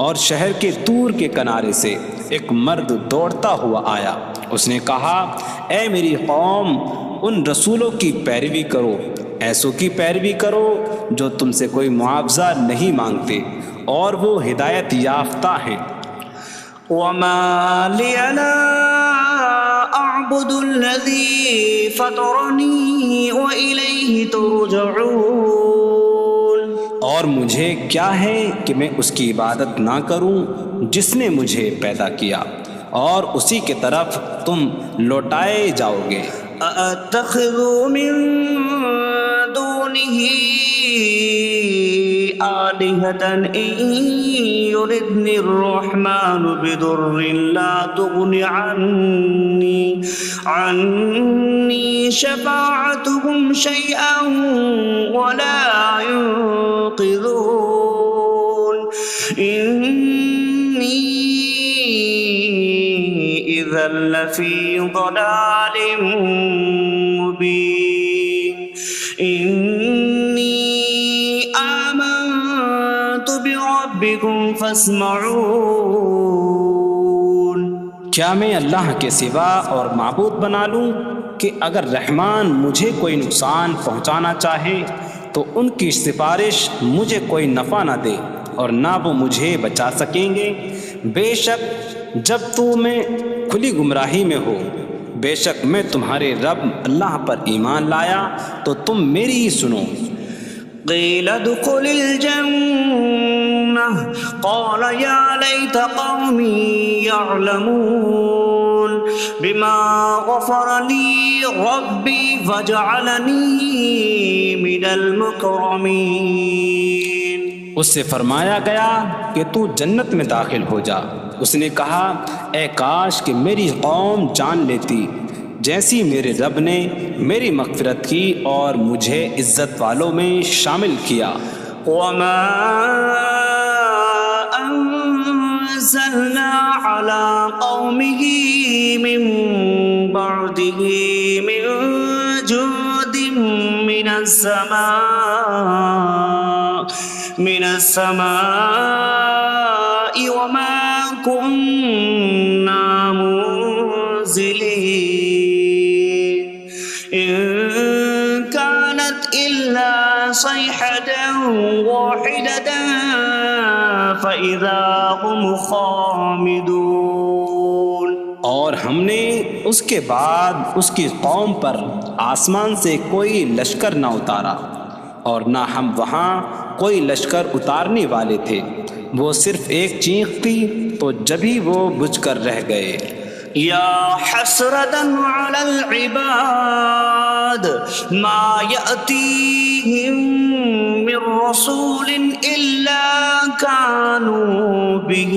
B: اور شہر کے دور کے کنارے سے ایک مرد دوڑتا ہوا آیا، اس نے کہا اے میری قوم، ان رسولوں کی پیروی کرو، ایسوں کی پیروی کرو جو تم سے کوئی معاوضہ نہیں مانگتے اور وہ ہدایت یافتہ ہیں۔
A: وما لي لا أعبد الذي فطرني وإليه ترجعون،
B: اور مجھے کیا ہے کہ میں اس کی عبادت نہ کروں جس نے مجھے پیدا کیا اور اسی کی طرف تم لوٹائے جاؤ گے۔
A: أأتخذ من دونه آلهة إن يردني الرحمن بضر لا تغن عني شفاعتهم شيئا ولا ينقذون إني إذا لفي ضلال مبين إني آمنت بربكم فاسمعون۔
B: کیا میں اللہ کے سوا اور معبود بنا لوں کہ اگر رحمان مجھے کوئی نقصان پہنچانا چاہے تو ان کی سفارش مجھے کوئی نفع نہ دے اور نہ وہ مجھے بچا سکیں گے؟ بے شک جب میں کھلی گمراہی میں ہو، بے شک میں تمہارے رب اللہ پر ایمان لایا تو تم میری ہی سنو۔
A: قیل ادخل الجنة قال یا لیت قومی یعلمون بما غفر لی ربی وجعلنی من المکرمین۔
B: اس سے فرمایا گیا کہ تو جنت میں داخل ہو جا۔ اس نے کہا اے کاش کہ میری قوم جان لیتی جیسی میرے رب نے میری مغفرت کی اور مجھے عزت والوں میں شامل کیا۔
A: وما انزلنا على قومه من بعد برحمته من جود من السماء وما كنا منزلين إن كانت إلا صيحة واحدة فإذا هم خامدون۔
B: اور ہم نے اس کے بعد اس کی قوم پر آسمان سے کوئی لشکر نہ اتارا، اور نہ ہم وہاں کوئی لشکر اتارنے والے تھے، وہ صرف ایک چیخ تھی تو جبھی وہ بجھ کر رہ گئے۔
A: یا حسرتاً علی العباد ما یأتیہم من رسول الا کانوا بہ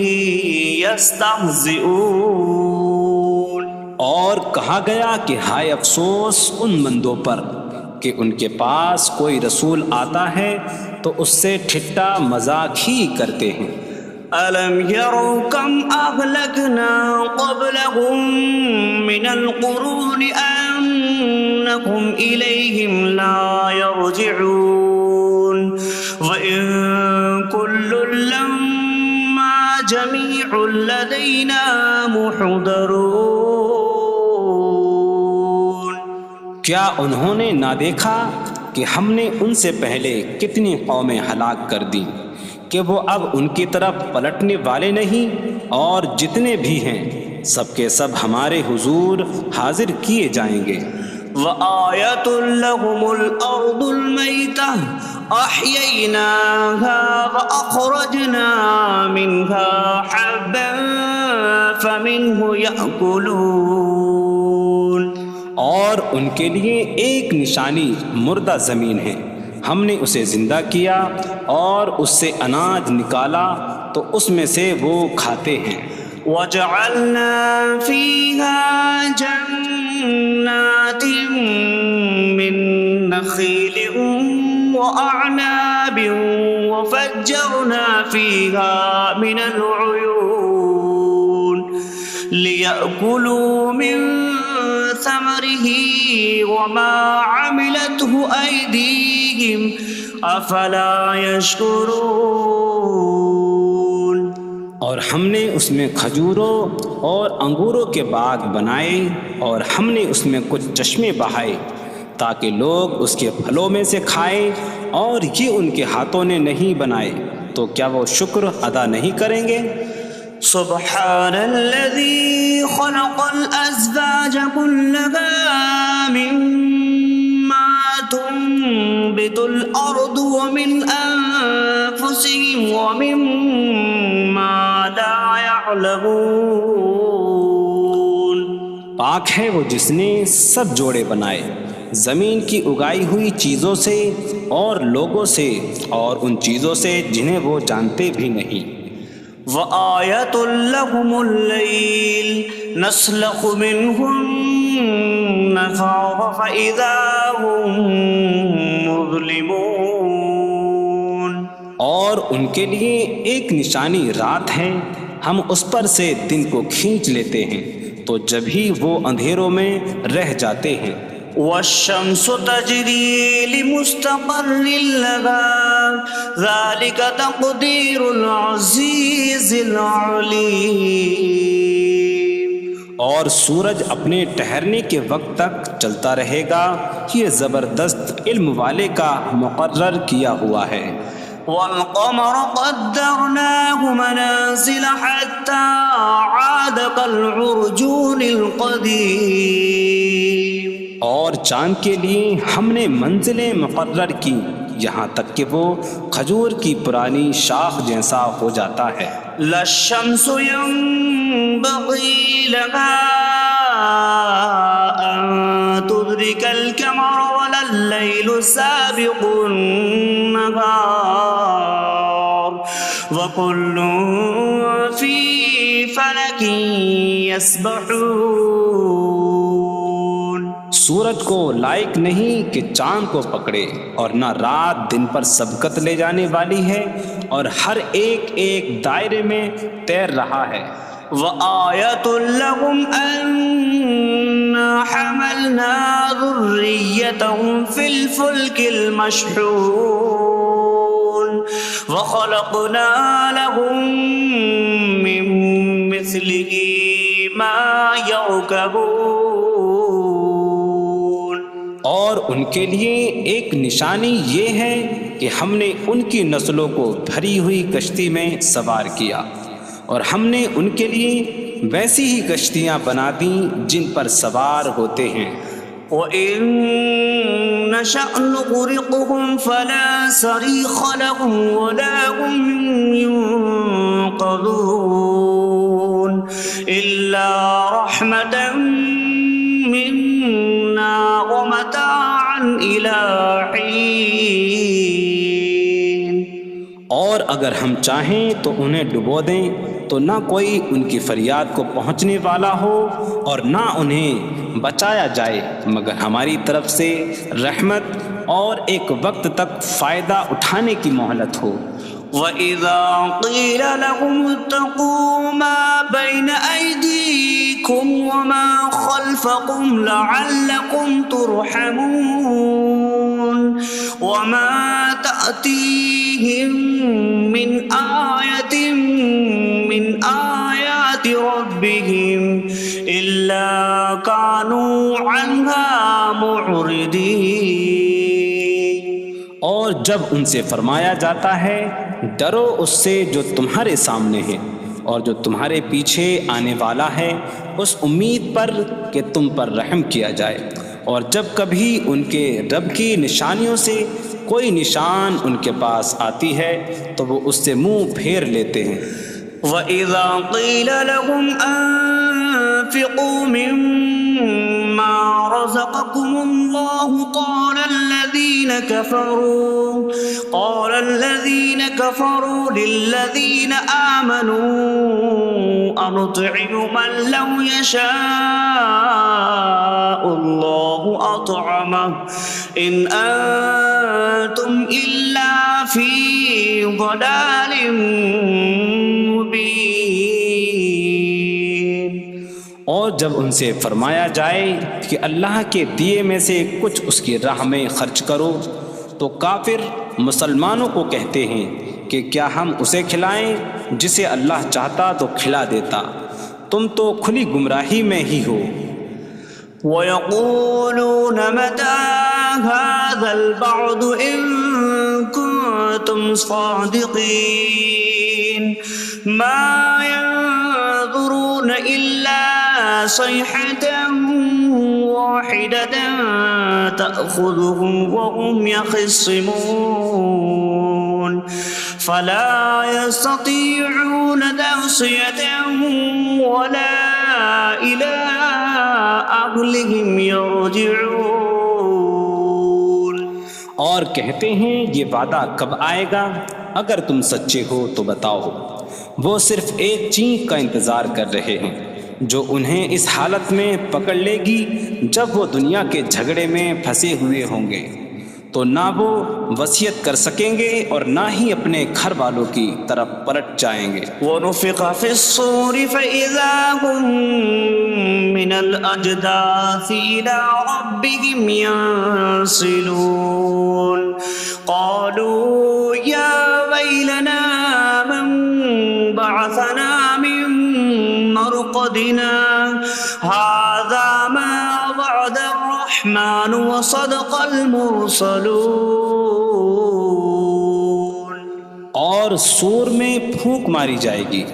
A: یستہزئون۔
B: اور کہا گیا کہ ہائے افسوس ان بندوں پر کہ ان کے پاس کوئی رسول آتا ہے تو اس سے ٹھٹا مذاق ہی کرتے ہیں۔
A: أَلَمْ يَرَوْا كَمْ أَهْلَكْنَا قَبْلَهُمْ مِنَ الْقُرُونِ أَنَّكُمْ إِلَيْهِمْ لَا يَرْجِعُونَ وَإِن كُلٌّ لَمَّا جَمِيعٌ لَدَيْنَا مُحْضَرُونَ۔
B: کیا انہوں نے نہ دیکھا کہ ہم نے ان سے پہلے کتنی قومیں ہلاک کر دیں کہ وہ اب ان کی طرف پلٹنے والے نہیں، اور جتنے بھی ہیں سب کے سب ہمارے حضور حاضر کیے جائیں گے۔
A: وَآیَةٌ لَهُمُ الْأَرْضُ الْمَيْتَةُ أَحْيَيْنَاهَا وَأَخْرَجْنَا مِنْهَا حَبًّا فَمِنْهُ يَأْكُلُونَ۔
B: اور ان کے لیے ایک نشانی مردہ زمین ہے، ہم نے اسے زندہ کیا اور اس سے اناج نکالا تو اس میں سے وہ کھاتے ہیں۔
A: وَجَعَلْنَا فِيهَا جَنَّاتٍ مِّن نَخِيلٍ وَأَعْنَابٍ وَفَجَّرْنَا فِيهَا مِنَ الْعُيُونِ لِيَأْكُلُوا مِن ثَمَرِهِ وَمَا عَمِلَتْهُ أَيْدِيهِمْ أَفَلَا يَشْكُرُونَ۔
B: اور ہم نے اس میں کھجوروں اور انگوروں کے باغ بنائے، اور ہم نے اس میں کچھ چشمے بہائے تاکہ لوگ اس کے پھلوں میں سے کھائیں، اور یہ ان کے ہاتھوں نے نہیں بنائے، تو کیا وہ شکر ادا نہیں کریں گے؟
A: سبحان الذي خلق الأزواج كلها مما تنبت الأرض ومن أنفسهم ومما لا يعلمون۔
B: پاک ہے وہ جس نے سب جوڑے بنائے زمین کی اگائی ہوئی چیزوں سے اور لوگوں سے، اور ان چیزوں سے جنہیں وہ جانتے بھی نہیں۔
A: وَآیَةٌ لَهُمُ اللَّيْلُ نَسْلَخُ مِنْهُ النَّهَارَ فَإِذَا هُمْ مُظْلِمُونَ۔
B: اور ان کے لیے ایک نشانی رات ہے، ہم اس پر سے دن کو کھینچ لیتے ہیں تو جب ہی وہ اندھیروں میں رہ جاتے ہیں۔
A: وَالشَّمْسُ تَجْرِي لِمُسْتَقَرٍّ لَهَا ذَلِكَ تَقْدِيرُ الْعَزِيزِ الْعَلِيمِ۔
B: اور سورج اپنے ٹھہرنے کے وقت تک چلتا رہے گا، یہ زبردست علم والے کا مقرر کیا ہوا ہے۔
A: وَالْقَمَرَ قَدَّرْنَاهُ مَنَازِلَ حَتَّى عَادَ كَالْعُرْجُونِ الْقَدِيمِ۔
B: اور چاند کے لیے ہم نے منزلیں مقرر کی یہاں تک کہ وہ کھجور کی پرانی شاخ جیسا ہو جاتا ہے۔
A: لا الشمس ينبغي لها أن تدرك القمر ولا الليل سابق النهار وكل في فلك يسبحون۔
B: سورج کو لائق نہیں کہ چاند کو پکڑے، اور نہ رات دن پر سبقت لے جانے والی ہے، اور ہر ایک ایک دائرے میں تیر رہا ہے۔
A: وآية لهم أنا حملنا ذريتهم في الفلك المشحون وخلقنا لهم من مثله ما يركبون۔
B: اور ان کے لیے ایک نشانی یہ ہے کہ ہم نے ان کی نسلوں کو بھری ہوئی کشتی میں سوار کیا، اور ہم نے ان کے لیے ویسی ہی کشتیاں بنا دیں جن پر سوار ہوتے ہیں۔
A: وَإِن نَّشَأْ نُغْرِقْهُمْ فَلَا صَرِيخَ لَهُمْ وَلَا هُمْ يُنقَذُونَ إِلَّا رَحْمَةً مِّنَّا وَمَتَاعًا إِلَىٰ حِينٍ۔
B: اور اگر ہم چاہیں تو انہیں ڈبو دیں تو نہ کوئی ان کی فریاد کو پہنچنے والا ہو اور نہ انہیں بچایا جائے مگر ہماری طرف سے رحمت اور ایک وقت تک فائدہ اٹھانے کی مہلت ہو۔
A: وَإِذَا قِيلَ لَهُمُ اتَّقُوا مَا بَيْنَ أَيْدِيكُمْ وَمَا خَلْفَكُمْ لَعَلَّكُمْ تُرْحَمُونَ وَمَا تَأْتِيهِم مِّنْ آيَةٍ مِّنْ آيَاتِ رَبِّهِمْ إِلَّا كَانُوا عَنْهَا مُعْرِضِينَ۔
B: اور جب ان سے فرمایا جاتا ہے ڈرو اس سے جو تمہارے سامنے ہے اور جو تمہارے پیچھے آنے والا ہے، اس امید پر کہ تم پر رحم کیا جائے، اور جب کبھی ان کے رب کی نشانیوں سے کوئی نشان ان کے پاس آتی ہے تو وہ اس سے منہ پھیر لیتے ہیں۔
A: وَإِذَا قِيلَ لَهُمْ أَنفِقُوا مِمَّا رَزَقَكُمُ اللَّهُ قَالَ الَّذِينَ كَفَرُوا لِلَّذِينَ آمَنُوا أَنُطْعِمُ مَن لَّوْ يَشَاءُ اللَّهُ أَطْعَمَهُ إِنْ أَنتُمْ إِلَّا فِي ضَلَالٍ مُّبِينٍ۔
B: اور جب ان سے فرمایا جائے کہ اللہ کے دیے میں سے کچھ اس کی راہ میں خرچ کرو تو کافر مسلمانوں کو کہتے ہیں کہ کیا ہم اسے کھلائیں جسے اللہ چاہتا تو کھلا دیتا، تم تو کھلی گمراہی میں ہی ہو۔
A: وَيَقُولُونَ مَتَىٰ هَٰذَا الْوَعْدُ إِن كُنتُمْ صَادِقِينَ مَا يَنظُرُونَ إِلَّا صَيْحَةً وَاحِدَةً تَأْخُذُهُمْ وَهُمْ يَخِصِّمُونَ فَلَا يَسْتَطِيعُونَ تَوْصِيَةً وَلَا إِلَىٰ أَهْلِهِمْ يَرْجِعُونَ۔
B: اور کہتے ہیں یہ وعدہ کب آئے گا؟ اگر تم سچے ہو تو بتاؤ۔ وہ صرف ایک چینک کا انتظار کر رہے ہیں جو انہیں اس حالت میں پکڑ لے گی جب وہ دنیا کے جھگڑے میں پھنسے ہوئے ہوں گے، تو نہ وہ وصیت کر سکیں گے اور نہ ہی اپنے گھر والوں کی طرف پلٹ جائیں گے۔
A: وَنُفِخَ فِي الصُّورِ فَإِذَا هُم مِّنَ الْأَجْدَاثِ إِلَىٰ رَبِّهِمْ يَنسِلُونَ قَالُوا يَا وَيْلَنَا مَن بَعَثَنَا مِن مَّرْقَدِنَا هَٰذَا مَا وَعَدَ الرَّحْمَٰنُ وَصَدَقَ الْمُرْسَلُونَ۔
B: اور سور میں پھونک ماری جائے گی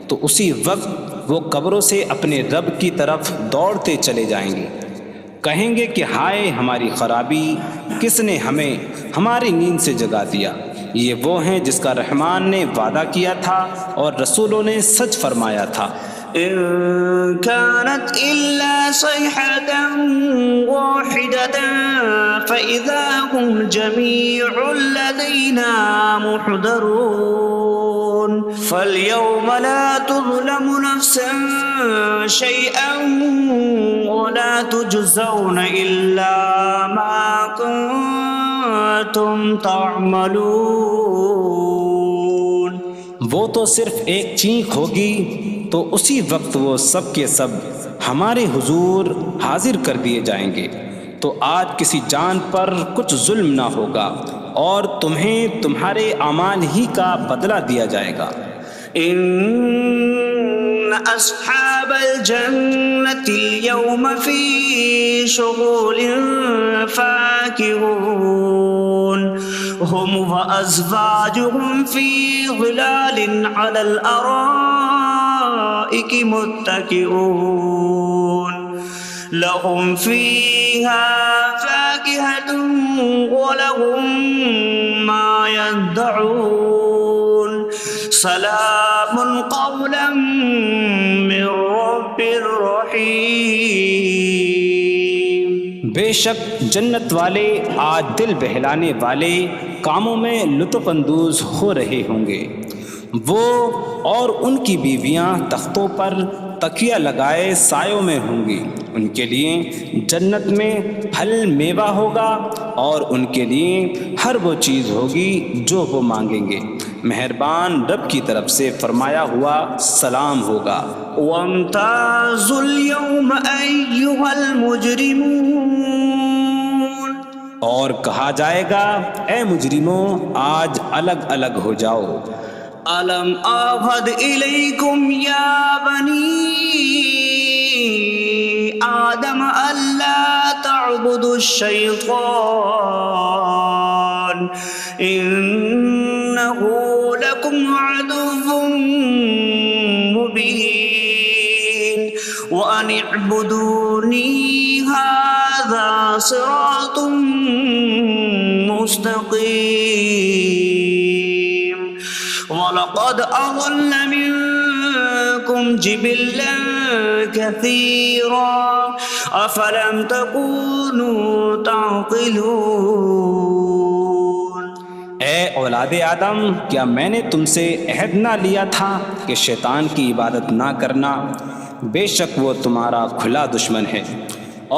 B: تو اسی وقت وہ قبروں سے اپنے رب کی طرف دوڑتے چلے جائیں گے، کہیں گے کہ ہائے ہماری خرابی، کس نے ہمیں ہماری نیند سے جگا دیا۔ یہ وہ ہیں جس کا رحمان نے وعدہ کیا تھا اور رسولوں نے سچ فرمایا تھا۔
A: إن كانت إلا صيحة واحدة فإذا هم جميع لدينا محضرون فاليوم لا تظلم نفس شيئا ولا تجزون إلا ما كنتم تعملون۔
B: وہ تو صرف ایک چینک ہوگی تو اسی وقت وہ سب کے سب ہمارے حضور حاضر کر دیے جائیں گے، تو آج کسی جان پر کچھ ظلم نہ ہوگا اور تمہیں تمہارے اعمال ہی کا بدلہ دیا جائے گا۔
A: إن أصحاب الجنة اليوم في شغل فاكهون هم وأزواجهم في ظلال على الأرائك متكئون لهم فيها فاكهة ولهم ما يدعون سلام قولا من رب رحیم۔
B: بے شک جنت والے آج دل بہلانے والے کاموں میں لطف اندوز ہو رہے ہوں گے۔ وہ اور ان کی بیویاں تختوں پر تکیہ لگائے سایوں میں ہوں گی۔ ان کے لیے جنت میں پھل میوہ ہوگا اور ان کے لیے ہر وہ چیز ہوگی جو وہ مانگیں گے۔ مہربان رب کی طرف سے فرمایا ہوا سلام ہوگا۔
A: وامتازوا اليوم أيها المجرمون،
B: اور کہا جائے گا اے مجرموں آج الگ الگ ہو جاؤ۔
A: ألم أعهد إليكم يا بني آدم ألا تعبدوا الشيطان إنه لكم عدو مبين وأن اعبدوني هذا صراط مستقيم وَلَقَدْ أَضَلَّ مِنكُمْ جِبِلًّا كَثِيرًا أَفَلَمْ تَكُونُوا تَعْقِلُونَ۔
B: اے اولاد آدم، کیا میں نے تم سے عہد نہ لیا تھا کہ شیطان کی عبادت نہ کرنا؟ بے شک وہ تمہارا کھلا دشمن ہے،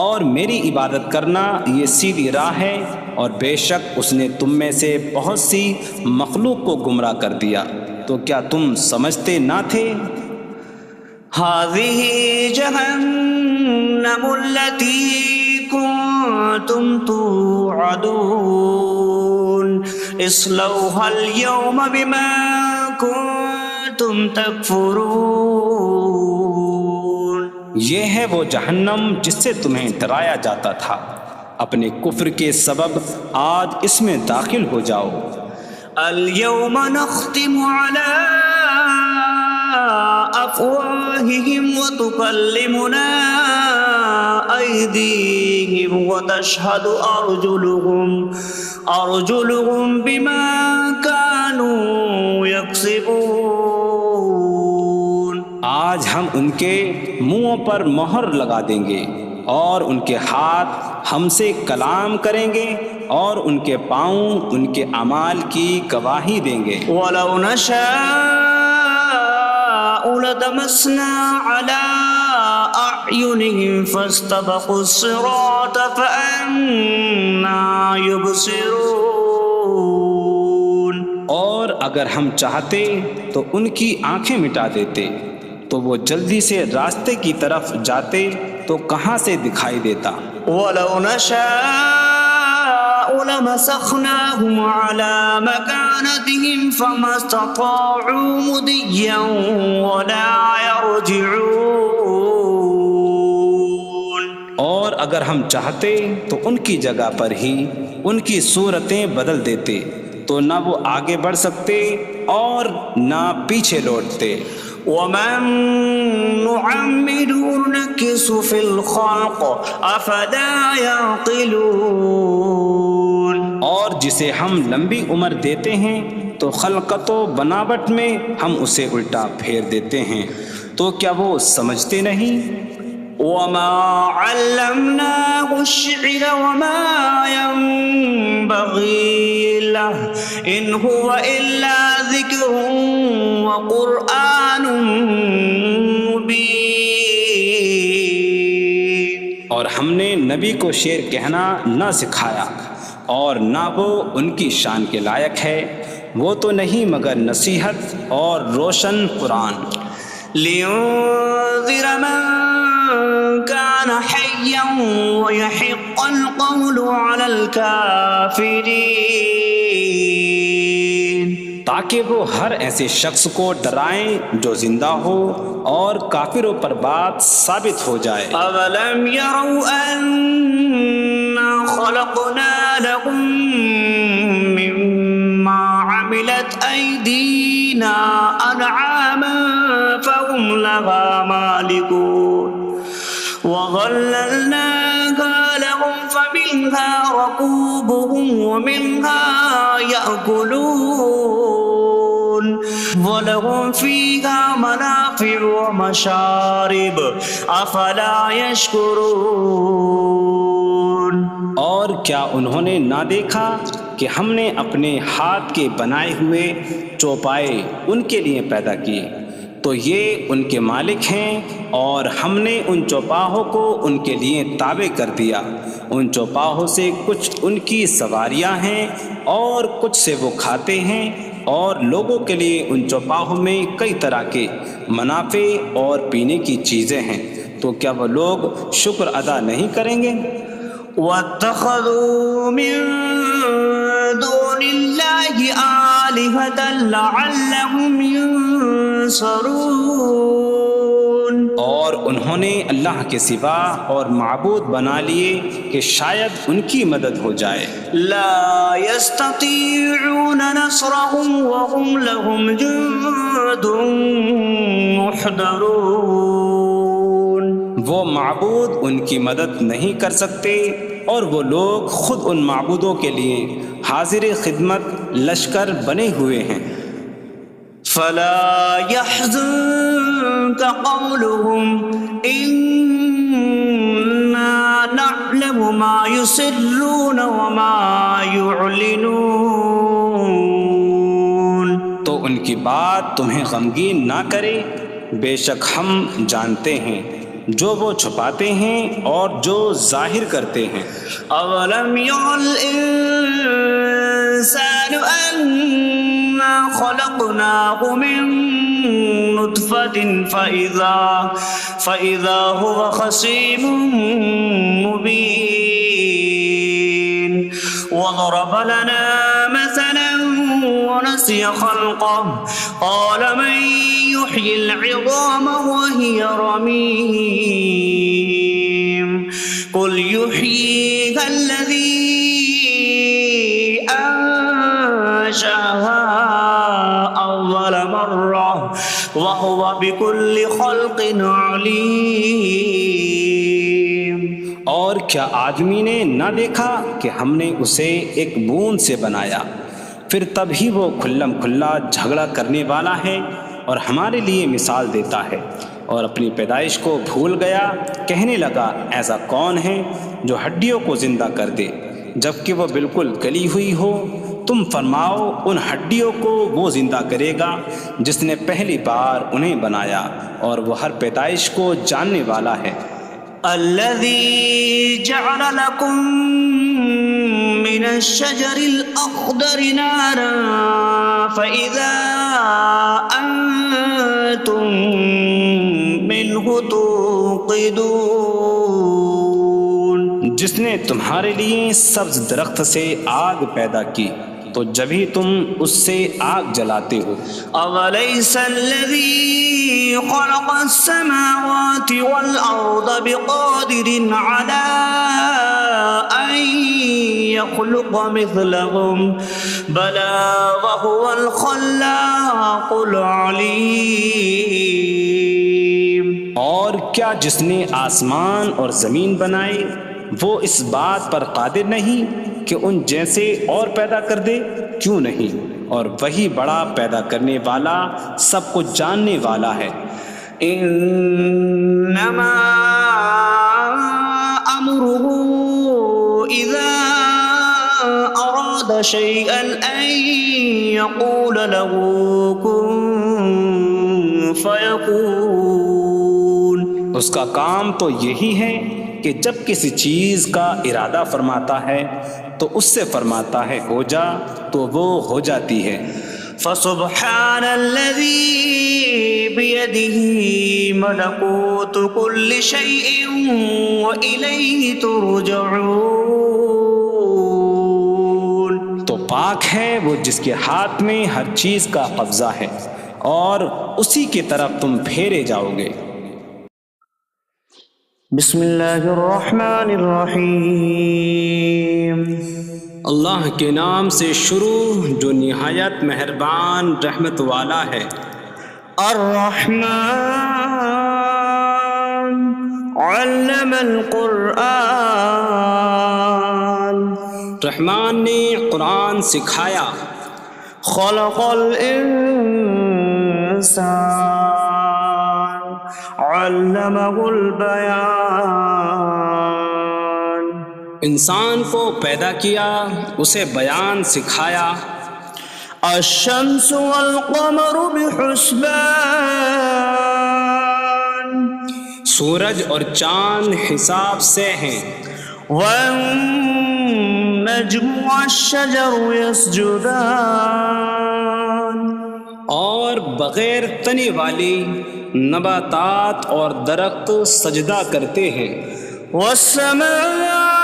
B: اور میری عبادت کرنا یہ سیدھی راہ ہے، اور بے شک اس نے تم میں سے بہت سی مخلوق کو گمراہ کر دیا، تو کیا تم سمجھتے نہ تھے؟
A: هذه جهنم التي كنتم توعدون اصلوها اليوم بما كنتم تكفرون۔
B: یہ ہے وہ جہنم جس سے تمہیں ڈرایا جاتا تھا، اپنے کفر کے سبب آج اس میں داخل ہو جاؤ۔
A: اليوم نختم على أفواههم وتكلمنا أيديهم وتشهد أرجلهم بما كانوا يكسبون۔
B: آج ہم ان کے منہوں پر مہر لگا دیں گے، اور ان کے ہاتھ ہم سے کلام کریں گے، اور ان کے پاؤں ان کے اعمال کی گواہی دیں گے۔
A: وَلَوْ نَشَاءُ لَطَمَسْنَا عَلَىٰ أَعْيُنِهِمْ فَاسْتَبَقُوا الصِّرَاطَ فَأَنَّىٰ يُبْصِرُونَ۔
B: اور اگر ہم چاہتے تو ان کی آنکھیں مٹا دیتے، تو وہ جلدی سے راستے کی طرف جاتے تو کہاں سے دکھائی دیتا۔
A: وَلَوْ نَشَاءُ لَمَسَخْنَاهُمْ عَلَىٰ مَكَانَتِهِمْ فَمَا اسْتَطَاعُوا مُضِيًّا وَلَا يَرْجِعُونَ۔
B: اور اگر ہم چاہتے تو ان کی جگہ پر ہی ان کی صورتیں بدل دیتے، تو نہ وہ آگے بڑھ سکتے اور نہ پیچھے لوٹتے۔
A: وَمَن نُّعَمِّرْهُ نُنَكِّسْهُ فِي الْخَلْقِ أَفَلَا يَعْقِلُونَ۔
B: اور جسے ہم لمبی عمر دیتے ہیں تو خلقت و بناوٹ میں ہم اسے الٹا پھیر دیتے ہیں، تو کیا وہ سمجھتے نہیں؟
A: وَمَا عَلَّمْنَاهُ الشِّعْرَ وَمَا يَنبَغِي لَهُ إِنْ هُوَ إِلَّا ذِكْرٌ وَقُرْآنٌ مُّبِينٌ۔
B: اور ہم نے نبی کو شعر کہنا نہ سکھایا، اور نہ وہ ان کی شان کے لائق ہے، وہ تو نہیں مگر نصیحت اور روشن قرآن۔
A: لينذر من كان حيا ويحق القول على الكافرين،
B: تاکہ وہ ہر ایسے شخص کو ڈرائیں جو زندہ ہو اور کافروں پر بات ثابت ہو جائے۔
A: أولم يروا أنا خلقنا لهم مما عملت أيدينا أنعاما فهم لها مالكون وظللناها لهم فمنها ركوبهم ومنها يأكلون وَلَهُمْ فِيهَا مَنَافِعُ وَمَشَارِبُ أَفَلَا يَشْكُرُونَ۔
B: اور کیا انہوں نے نہ دیکھا کہ ہم نے اپنے ہاتھ کے بنائے ہوئے چوپائے ان کے لیے پیدا کیے، تو یہ ان کے مالک ہیں، اور ہم نے ان چوپاہوں کو ان کے لیے تابع کر دیا۔ ان چوپاہوں سے کچھ ان کی سواریاں ہیں اور کچھ سے وہ کھاتے ہیں، اور لوگوں کے لیے ان چوپاہوں میں کئی طرح کے منافع اور پینے کی چیزیں ہیں، تو کیا وہ لوگ شکر ادا نہیں کریں گے؟
A: وَاتَّخَذُوا مِن دُونِ اللَّهِ آلِهَةً لَعَلَّهُمْ يُنصَرُونَ،
B: اور انہوں نے اللہ کے سوا اور معبود بنا لیے کہ شاید ان کی مدد ہو جائے۔
A: لا يستطيعون نصرهم وهم لهم جند محضرون،
B: وہ معبود ان کی مدد نہیں کر سکتے، اور وہ لوگ خود ان معبودوں کے لیے حاضر خدمت لشکر بنے ہوئے ہیں۔
A: فلا يحزنك قولهم إنا نعلم ما يسرون وما يعلنون،
B: تو ان کی بات تمہیں غمگین نہ کرے، بے شک ہم جانتے ہیں جو وہ چھپاتے ہیں اور جو ظاہر کرتے ہیں۔
A: أولم ير الإنسان أنا خلقناه من نطفة فإذا هو خصيم مبين وضرب لنا مثلا ونسي خلقه قال من يحيي العظام وهي رميم قل يحييها الذي أنشأها أول مرة وهو بكل خلق عليم۔
B: اور کیا آدمی نے نہ دیکھا کہ ہم نے اسے ایک بوند سے بنایا، پھر تب ہی وہ کھلم کھلا جھگڑا کرنے والا ہے اور ہمارے لیے مثال دیتا ہے، اور اپنی پیدائش کو بھول گیا، کہنے لگا ایسا کون ہے جو ہڈیوں کو زندہ کر دے جبکہ وہ بالکل گلی ہوئی ہو؟ تم فرماؤ ان ہڈیوں کو وہ زندہ کرے گا جس نے پہلی بار انہیں بنایا، اور وہ ہر پیدائش کو جاننے والا ہے۔
A: الذي جعل لكم من الشجر الأخضر نارا فإذا أنتم منه توقدون،
B: جس نے تمہارے لیے سبز درخت سے آگ پیدا کی تو جبھی تم اس سے آگ جلاتے ہو۔
A: أوليس الذي خلق السماوات والأرض بقادر على أن يخلق مثلهم بلى وهو الخلاق العليم۔
B: اور کیا جس نے آسمان اور زمین بنائے وہ اس بات پر قادر نہیں کہ ان جیسے اور پیدا کر دے؟ کیوں نہیں، اور وہی بڑا پیدا کرنے والا، سب کچھ جاننے والا ہے۔
A: انما امره اذا اراد شيئا ان يقول له كن فيكون،
B: اس کا کام تو یہی ہے کہ جب کسی چیز کا ارادہ فرماتا ہے تو اس سے فرماتا ہے ہو جا، تو وہ ہو جاتی ہے۔
A: فسبحان الذي بيده ملكوت كل شيء وإليه ترجعون.
B: تو پاک ہے وہ جس کے ہاتھ میں ہر چیز کا قبضہ ہے اور اسی کی طرف تم پھیرے جاؤ گے.
A: بسم اللہ الرحمن الرحیم.
B: اللہ کے نام سے شروع جو نہایت مہربان رحمت والا ہے.
A: الرحمن علم القرآن.
B: رحمان نے قرآن سکھایا.
A: خلق الانسان علمہ البیان.
B: انسان کو پیدا کیا اسے بیان سکھایا.
A: الشمس والقمر بحسبان.
B: سورج اور چاند حساب سے ہیں.
A: والنجم والشجر يسجدان.
B: اور بغیر تنے والی نباتات اور درخت سجدہ کرتے ہیں.
A: والسماء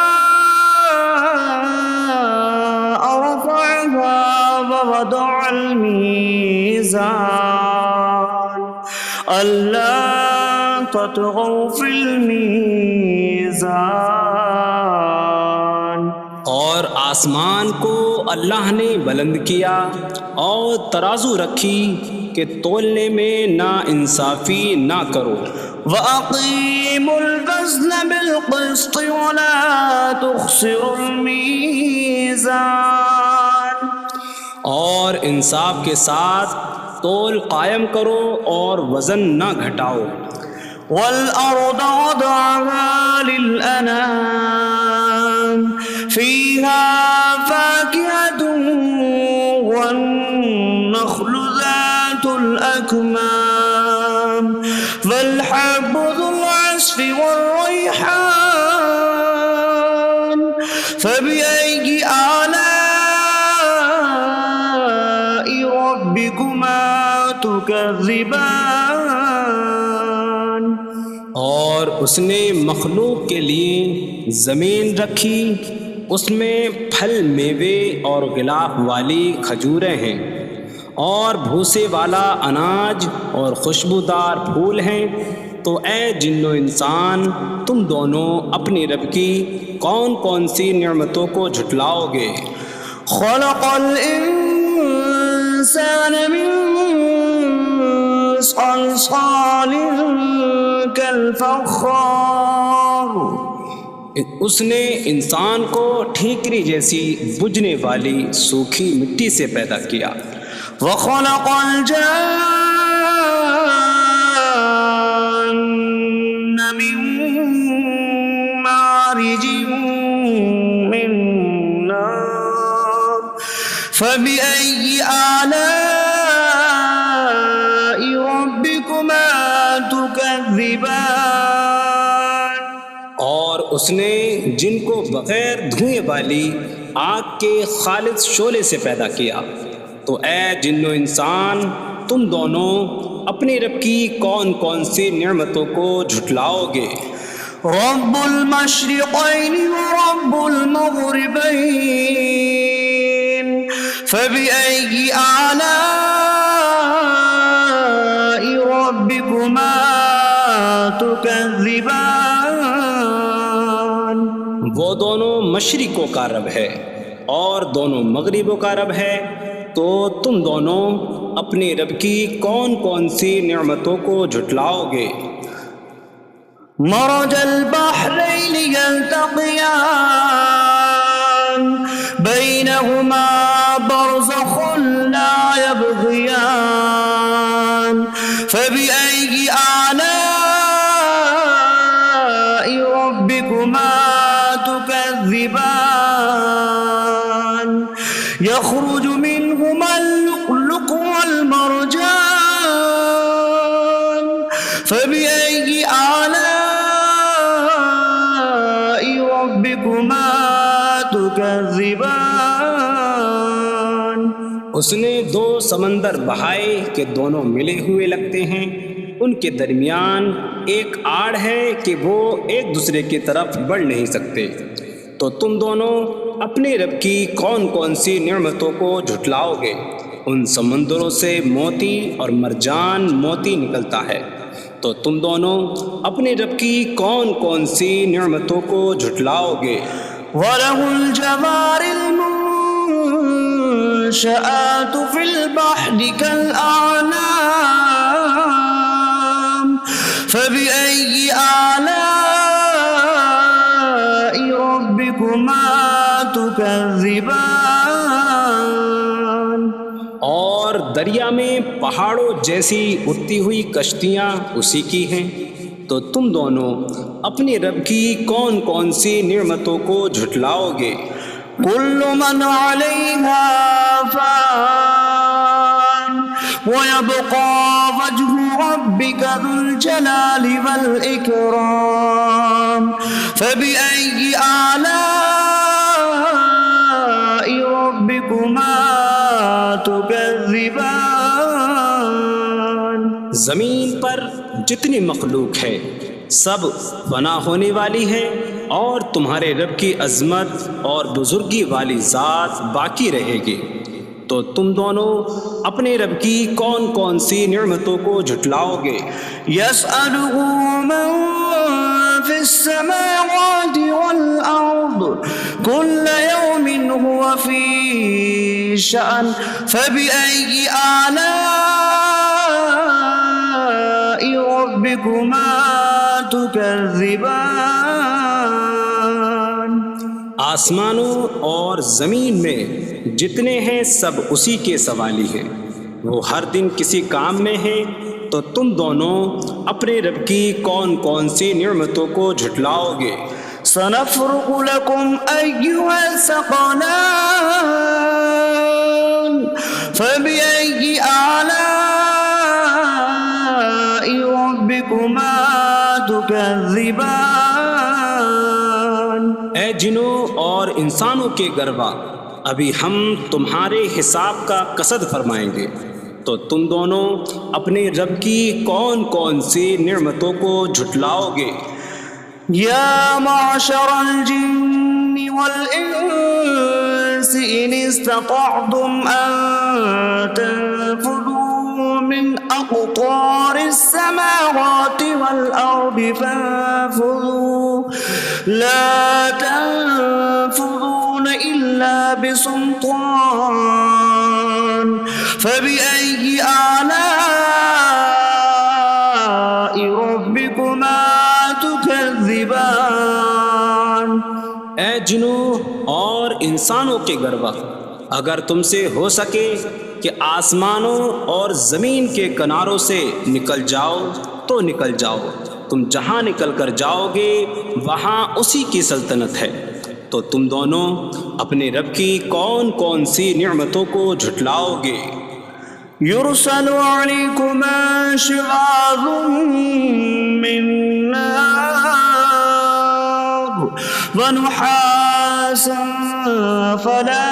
A: رفعها ووضع الميزان ألا تطغوا في الميزان.
B: اور آسمان کو اللہ نے بلند کیا اور ترازو رکھی کہ تولنے میں نا انصافی نہ کرو.
A: وَأَقِيمُوا الْوَزْنَ بِالْقِسْطِ وَلَا تُخْسِرُوا الْمِيزَانَ.
B: اور انصاف کے ساتھ تول قائم کرو اور وزن نہ گھٹاؤ.
A: وَالْأَرْضَ وَضَعَهَا لِلْأَنَامِ فِيهَا فَاكِهَةٌ وَالنَّخْلُ ذَاتُ الْأَكْمَامِ وَالْحَبُّ ذُو الْعَصْفِ وَالرَّيْحَانُ فَبِأَيِّ آلَاءِ رَبِّكُمَا تُكَذِّبَانِ.
B: اور اس نے مخلوق کے لیے زمین رکھی، اس میں پھل میوے اور غلاف والی کھجوریں ہیں اور بھوسے والا اناج اور خوشبودار پھول ہیں. تو اے جن و انسان تم دونوں اپنی رب کی کون کون سی نعمتوں کو جھٹلاؤ گے.
A: خلق الانسان من صلصال کالفخار.
B: اس نے انسان کو ٹھیکری جیسی بجھنے والی سوکھی مٹی سے پیدا کیا.
A: وخلق الجان من مارج من نار فبأي آلاء ربكما تكذبان.
B: اور اس نے جن کو بغیر دھوئیں والی آگ کے خالص شعلے سے پیدا کیا. تو اے جن و انسان تم دونوں اپنی رب کی کون کون سی نعمتوں کو جھٹلاؤ گے.
A: رب المشرقین ورب المغربین فبأي آلاء ربكما تكذبان.
B: وہ دونوں مشرقوں کا رب ہے اور دونوں مغربوں کا رب ہے. تو تم دونوں اپنی رب کی کون کون سی نعمتوں کو جھٹلاؤ گے.
A: مرج البحرین یلتقیان بینہما برزخ لا یبغیان فبأي آلاء ربكما تكذبان. يخرج منهما اللؤلؤ والمرجان فبأي آلاء ربكما تكذبان.
B: اس نے دو سمندر بہائے کہ دونوں ملے ہوئے لگتے ہیں، ان کے درمیان ایک آڑ ہے کہ وہ ایک دوسرے کی طرف بڑھ نہیں سکتے، تو تم دونوں اپنے رب کی کون کون سی نعمتوں کو جھٹلاؤ گے؟ ان سمندروں سے موتی اور مرجان موتی نکلتا ہے، تو تم دونوں اپنے رب کی کون کون سی نعمتوں کو جھٹلاؤ گے؟
A: وَلَهُ الْجَوَارِ الْمُنشَآتُ فِي الْبَحْرِ كَالْأَعْلَامِ فَبِأَيِّ آلَاءِ رَبِّكُمَا تُكَذِّبَانِ؟
B: اور دریا میں پہاڑوں جیسی اڑتی ہوئی کشتیاں اسی کی ہیں، تو تم دونوں اپنے رب کی کون کون سی نعمتوں کو جھٹلاؤ گے؟
A: كُلُّ مَنْ عَلَيْهَا فَانٍ وَيَبْقَى وَجْهُ رَبِّكَ ذُو الْجَلَالِ وَالْإِكْرَامِ فَبِأَيِّ آلَاءِ رَبِّكُمَا تُكَذِّبَانِ؟
B: زمین پر جتنی مخلوق ہے سب فنا ہونے والی ہے، اور تمہارے رب کی عظمت اور بزرگی والی ذات باقی رہے گی، تو تم دونوں اپنے رب کی کون کون سی نعمتوں کو جھٹلاؤ گے؟
A: يَسْأَلُهُ مَن فِي السَّمَاوَاتِ وَالْأَرْضِ كُلَّ يَوْمٍ هُوَ فِي شَأْنٍ فَبِأَيِّ آلَاءِ رَبِّكُمَا تُكَذِّبَانِ؟
B: آسمانوں اور زمین میں جتنے ہیں سب اسی کے سوالی ہیں، وہ ہر دن کسی کام میں ہیں، تو تم دونوں اپنے رب کی کون کون سی نعمتوں کو جھٹلاؤ گے؟
A: سَنَفْرُغُ لَكُمْ أَيُّهَ الثَّقَلَانِ فَبِأَيِّ آلَاءِ رَبِّكُمَا تُكَذِّبَانِ؟
B: اے جنوں اور انسانوں کے گروہ، ابھی ہم تمہارے حساب کا قصد فرمائیں گے، تو تم دونوں اپنے رب کی کون کون سی نعمتوں کو جھٹلاؤ گے؟
A: یا معشر الجن والانس ان استطعتم ان تنفذوا من اقطار السماوات والارض فانفذوا لا تنفذون الا بسلطان فبأي آلاء ربكما تكذبان؟
B: اے جنوں اور انسانوں کے گروہ، اگر تم سے ہو سکے کہ آسمانوں اور زمین کے کناروں سے نکل جاؤ تو نکل جاؤ، تم جہاں نکل کر جاؤ گے وہاں اسی کی سلطنت ہے، تو تم دونوں اپنے رب کی کون کون سی نعمتوں کو جھٹلاؤ گے؟
A: يرسل عليكما شواظ من نار ونحاسا فلا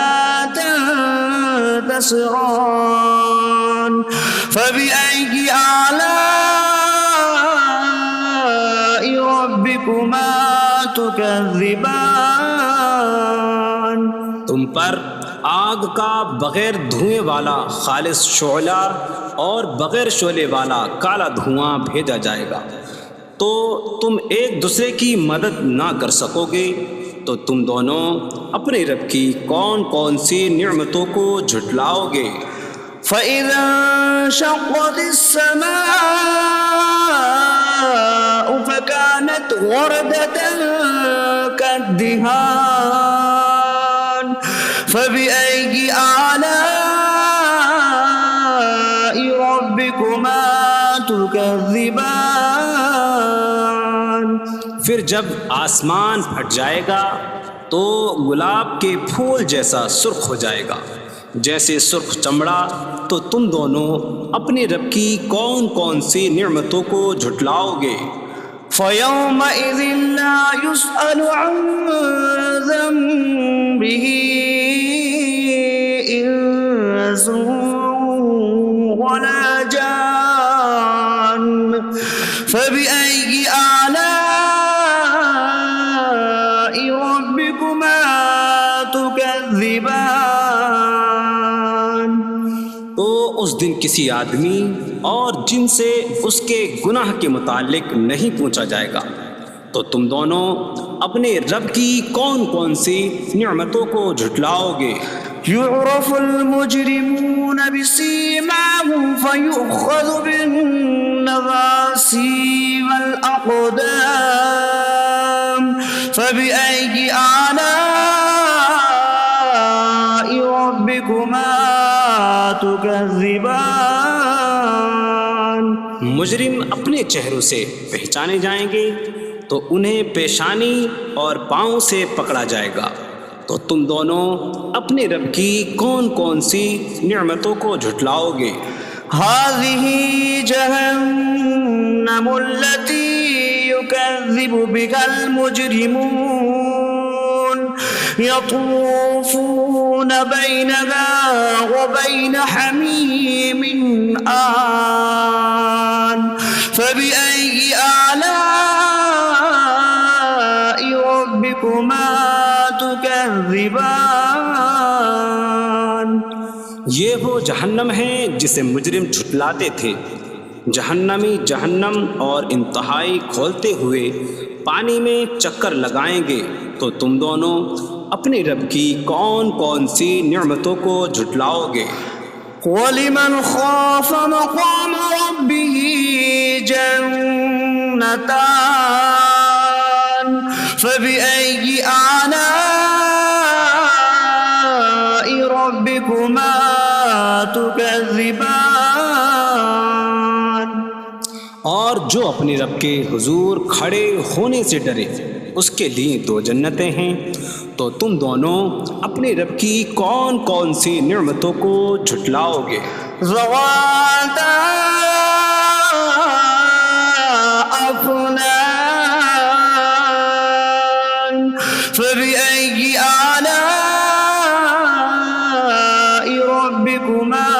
A: تنتصران فبأي آلاء ربكما تكذبان؟
B: تم پر آگ کا بغیر دھوئیں والا خالص شعلہ اور بغیر شعلے والا کالا دھواں بھیجا جائے گا، تو تم ایک دوسرے کی مدد نہ کر سکو گے، تو تم دونوں اپنے رب کی کون کون سی نعمتوں کو جھٹلاؤ گے؟
A: فَإِذَا انشَقَّتِ السَّمَاءُ فَكَانَتْ وَرْدَةً كَالدِّهَانِ فَبِأَيِّ آلَاءِ رَبِّكُمَا تُكَذِّبَانِ؟
B: پھر جب آسمان پھٹ جائے گا تو گلاب کے پھول جیسا سرخ ہو جائے گا، جیسے سرخ چمڑا، تو تم دونوں اپنے رب کی کون کون سی نعمتوں کو جھٹلاؤ گے؟
A: فَيَوْمَئِذٍ لَا يُسْأَلُ عَنْ ذَنبِهِ إِنسٌ فبأي آلاء ربكما تكذبان؟
B: تو اس دن کسی آدمی اور جن سے اس کے گناہ کے متعلق نہیں پوچھا جائے گا، تو تم دونوں اپنے رب کی کون کون سی نعمتوں کو جھٹلاؤ گے؟
A: يعرف المجرمون بسيماهم فيؤخذ بالنواصي والأقدام فبأي آلاء ربكما تكذبان؟
B: مجرم اپنے چہروں سے پہچانے جائیں گے تو انہیں پیشانی اور پاؤں سے پکڑا جائے گا، تو تم دونوں اپنے رب کی کون کون سی نعمتوں کو جھٹلاؤ گے؟
A: هذه جهنم التي يكذب بها المجرمون يطوفون بينها وبين حميم آن فبأي آلاء ربكما تكذبان؟
B: یہ وہ جہنم ہے جسے مجرم جھٹلاتے تھے۔ جہنمی جہنم اور انتہائی کھولتے ہوئے پانی میں چکر لگائیں گے، تو تم دونوں اپنے رب کی کون کون سی نعمتوں کو جھٹلاؤ گے؟
A: وَلِمَنْ خَافَ مَقَامَ رَبِّهِ جَنَّتَانِ فَبِأَيِّ آلَاءِ رَبِّكُمَا تُكَذِّبَانِ؟
B: اور جو اپنے رب کے حضور کھڑے ہونے سے ڈرے، اس کے لیے دو جنتیں ہیں، تو تم دونوں اپنے رب کی کون کون سی نعمتوں کو جھٹلاؤ گے؟
A: ذواتا افنان فبأي آلاء ربكما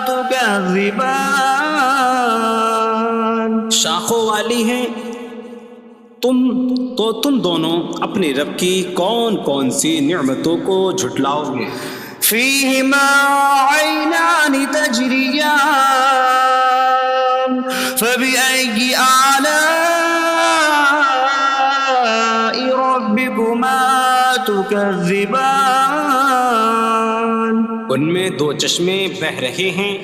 A: تكذبان؟
B: شاخوں والی ہیں تم دونوں اپنے رب کی کون کون سی نعمتوں کو جھٹلاؤ گے؟
A: فيهما عينان تجريان فبأي آلاء ربكما تكذبان؟
B: ان میں دو چشمے بہہ رہے ہیں،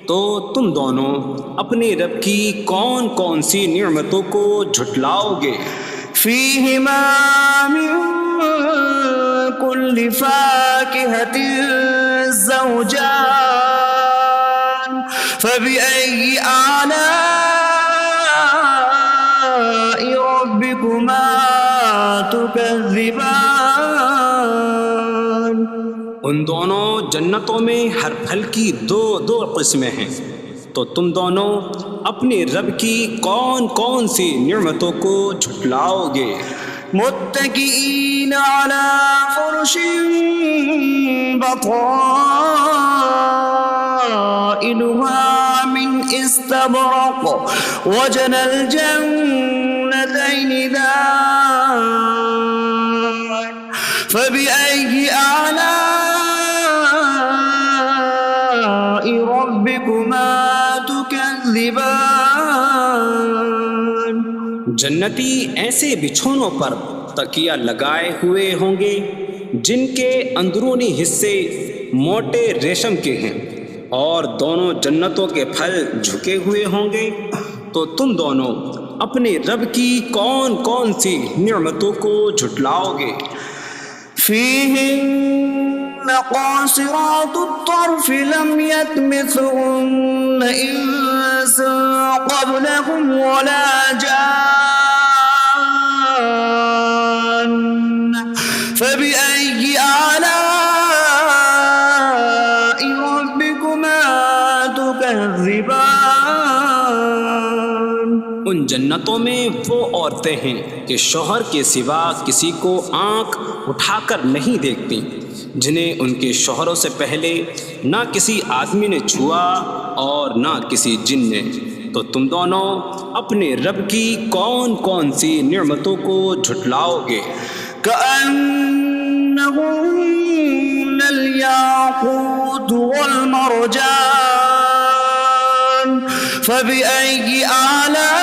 B: تو تم دونوں اپنے رب کی کون کون سی نعمتوں کو جھٹلاؤ گے؟
A: فيهما من كل فاكهة زوجان فبأي آلاء ربكما تكذبان؟
B: ان دونوں جنتوں میں ہر پھل کی دو قسمیں ہیں، تو تم دونوں اپنے رب کی کون کون سی نعمتوں کو جھٹلاؤ گے؟
A: متكئين على فرش بطائنها من استبرق وجنى الجنتين دان فبأي آلاء ربكما تكذبان؟
B: جنتی ایسے بچھونوں پر تکیہ لگائے ہوئے ہوں گے جن کے اندرونی حصے موٹے ریشم کے ہیں، اور دونوں جنتوں کے پھل جھکے ہوئے ہوں گے، تو تم دونوں اپنے رب کی کون کون سی نعمتوں کو جھٹلاؤ گے؟
A: فيهن قاصرات الطرف لم يطمثهن إنس قبلهم ولا جان فبأي آلاء ربكما تكذبان؟
B: ان جنتوں میں وہ عورتیں ہیں کہ شوہر کے سوا کسی کو آنکھ اٹھا کر نہیں دیکھتی، جنہیں ان کے شوہروں سے پہلے نہ کسی آدمی نے چھوا اور نہ کسی جن نے، تو تم دونوں اپنے رب کی کون کون سی نعمتوں کو جھٹلاؤ گے؟
A: كأنهن الياقوت والمرجان فبأي آلاء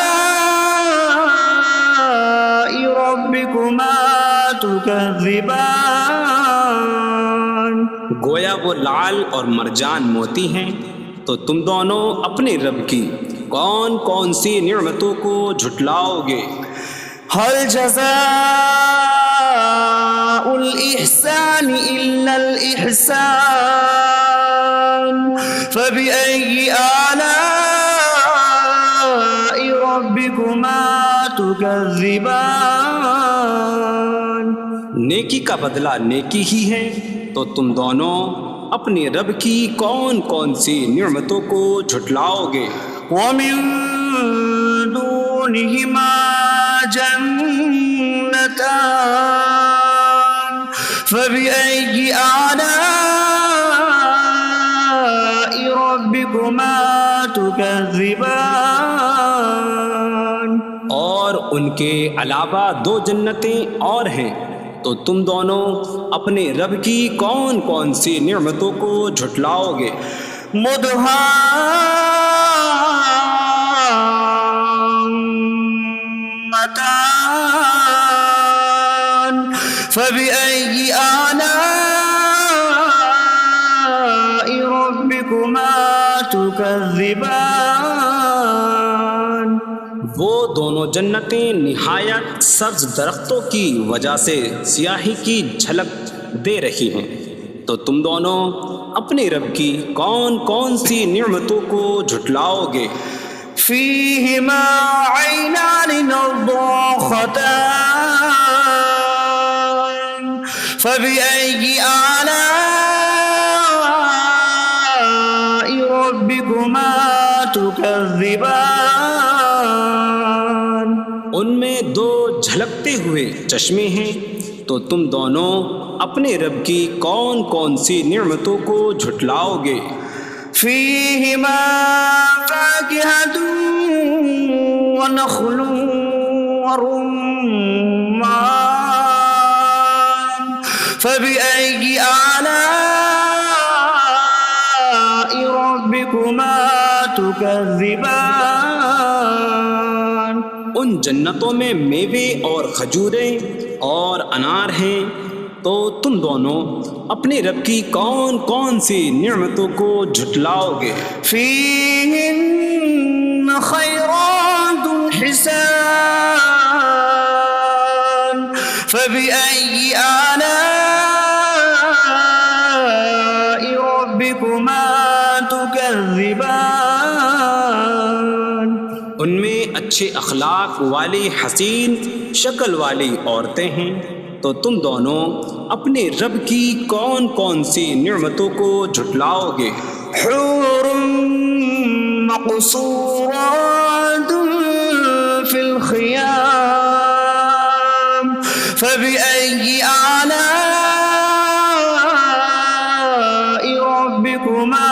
A: ربكما تكذبان
B: گویا وہ لعل اور مرجان موتی ہیں، تو تم دونوں اپنے رب کی کون کون سی نعمتوں کو جھٹلاؤ گے؟
A: هل جزاء الإحسان إلا الإحسان فبأي آلاء ربكما تكذبان
B: نیکی کا بدلہ نیکی ہی ہے، تو تم دونوں اپنے رب کی کون کون سی نعمتوں کو جھٹلاؤ گے؟
A: ومن دونهما جنتان فبأي آلاء ربكما تكذبان
B: اور ان کے علاوہ دو جنتیں اور ہیں، تو تم دونوں اپنے رب کی کون کون سی نعمتوں کو جھٹلاؤ گے؟
A: مدهامتان فبأي آلاء ربكما تكذبان
B: وہ دونوں جنتیں نہایت سبز درختوں کی وجہ سے سیاہی کی جھلک دے رہی ہیں، تو تم دونوں اپنے رب کی کون کون سی نعمتوں کو جھٹلاؤ گے؟
A: فيهما عينان نضاختان فبأي آلاء ربكما تكذبان
B: ان میں دو جھلکتے ہوئے چشمے ہیں، تو تم دونوں اپنے رب کی کون کون سی نعمتوں کو جھٹلاؤ گے؟
A: فيهما فاكهة ونخل ورمان فبأي آلاء ربكما تكذبان
B: ان جنتوں میں میوے اور کھجوریں اور انار ہیں، تو تم دونوں اپنے رب کی کون کون سی نعمتوں کو جھٹلاؤ گے؟
A: فيهن خيرات حسان فبأي آلاء ربكما تكذبان
B: ان میں اچھے اخلاق والی حسین شکل والی عورتیں ہیں، تو تم دونوں اپنے رب کی کون کون سی نعمتوں کو جھٹلاؤ گے؟
A: حور مقصورات في الخيام فبأي آلاء ربكما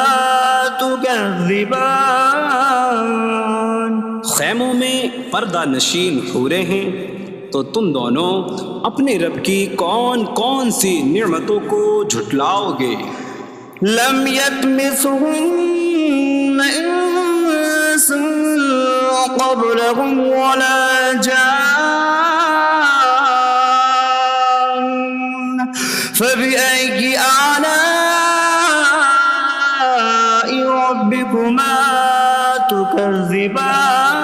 A: تكذبان
B: خیموں میں پردہ نشین حوریں ہیں، تو تم دونوں اپنے رب کی کون کون سی نعمتوں کو جھٹلاؤ گے؟
A: لم يطمثهن انس قبلهم ولا جان فبأي آلاء ربكما تكذبان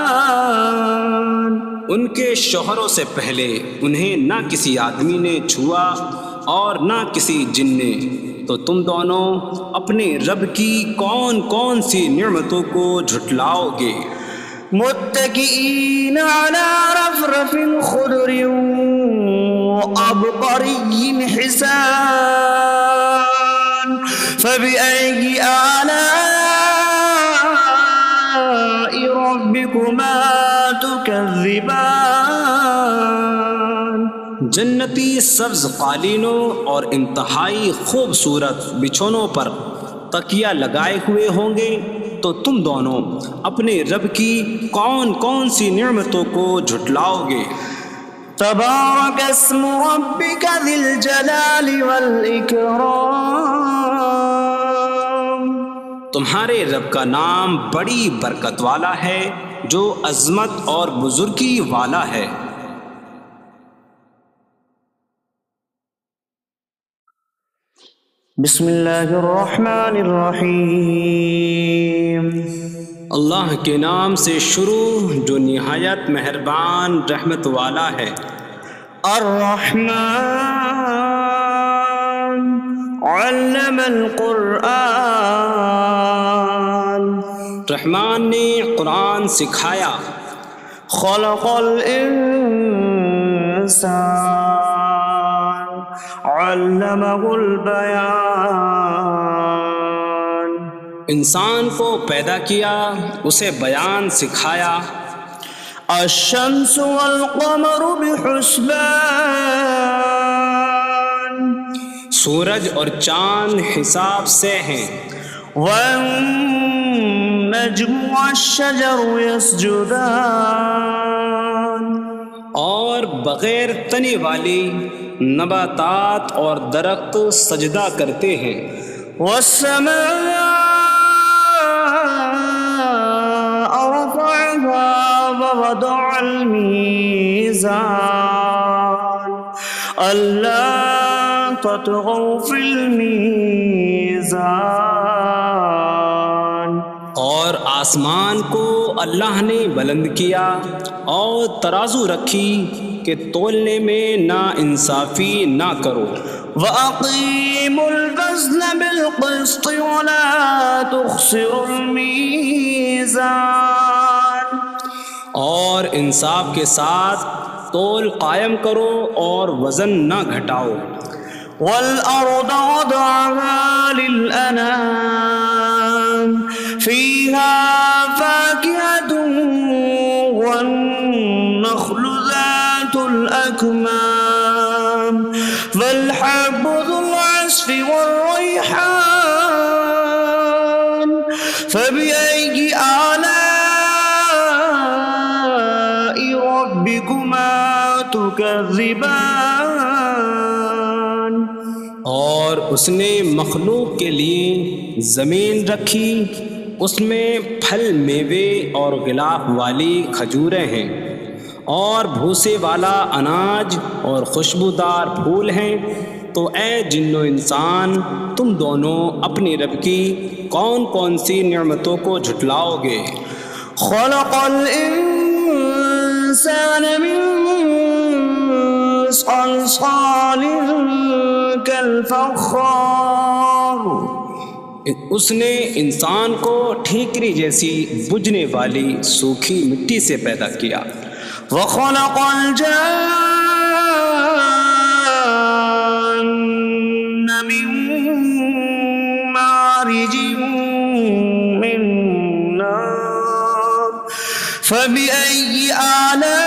B: ان کے شوہروں سے پہلے انہیں نہ کسی آدمی نے چھوا اور نہ کسی جن نے، تو تم دونوں اپنے رب کی کون کون سی نعمتوں کو جھٹلاؤ گے؟
A: متكئين على رفرف خضر وعبقري حسان فبأي آلاء ربكما تكذبان
B: جنتی سبز قالینوں اور انتہائی خوبصورت بچھونوں پر تکیہ لگائے ہوئے ہوں گے، تو تم دونوں اپنے رب کی کون کون سی نعمتوں کو جھٹلاؤ گے؟
A: تبارک اسم ربک ذی الجلال والاکرام،
B: تمہارے رب کا نام بڑی برکت والا ہے جو عظمت اور بزرگی والا ہے۔
A: بسم اللہ الرحمن الرحیم،
B: اللہ کے نام سے شروع جو نہایت مہربان رحمت والا ہے۔
A: الرحمن علم القرآن،
B: رحمان نے قرآن سکھایا۔
A: خلق الانسان علمہ البیان،
B: انسان کو پیدا کیا، اسے بیان سکھایا۔
A: الشمس والقمر بحسبان،
B: سورج اور چاند حساب سے ہیں۔
A: والنجم والشجر يسجدان،
B: اور بغیر تنے والی نباتات اور درخت سجدہ کرتے ہیں۔
A: والسماء رفعها ووضع الميزان ألا تطغوا في الميزان،
B: اور آسمان کو اللہ نے بلند کیا اور ترازو رکھی کہ تولنے میں نا انصافی نہ کرو۔
A: وَأَقِيمُوا الْوَزْنَ بِالْقِسْطِ وَلَا تُخْسِرُوا الْمِيزَانَ،
B: اور انصاف کے ساتھ تول قائم کرو اور وزن نہ گھٹاؤ۔
A: وَالْأَرْضَ وَضَعَهَا لِلْأَنَامِ فِيهَا فَاكِهَةٌ وَالنَّخْلُ ذَاتُ الْأَكْمَامِ وَالْحَبُّ ذُو الْعَصْفِ وَالرَّيْحَانُ فَبِأَيِّ آلَاءِ رَبِّكُمَا تُكَذِّبَانِ،
B: اور اس نے مخلوق کے لیے زمین رکھی، اس میں پھل میوے اور غلاف والی کھجوریں ہیں، اور بھوسے والا اناج اور خوشبودار پھول ہیں۔ تو اے جن و انسان، تم دونوں اپنی رب کی کون کون سی نعمتوں کو جھٹلاؤ گے؟
A: خلق الانسان من صلصال کالفخار،
B: اس نے انسان کو ٹھیکری جیسی بجھنے والی سوکھی مٹی سے پیدا کیا۔
A: وخلق الجان من مارج من نار فبأي آلاء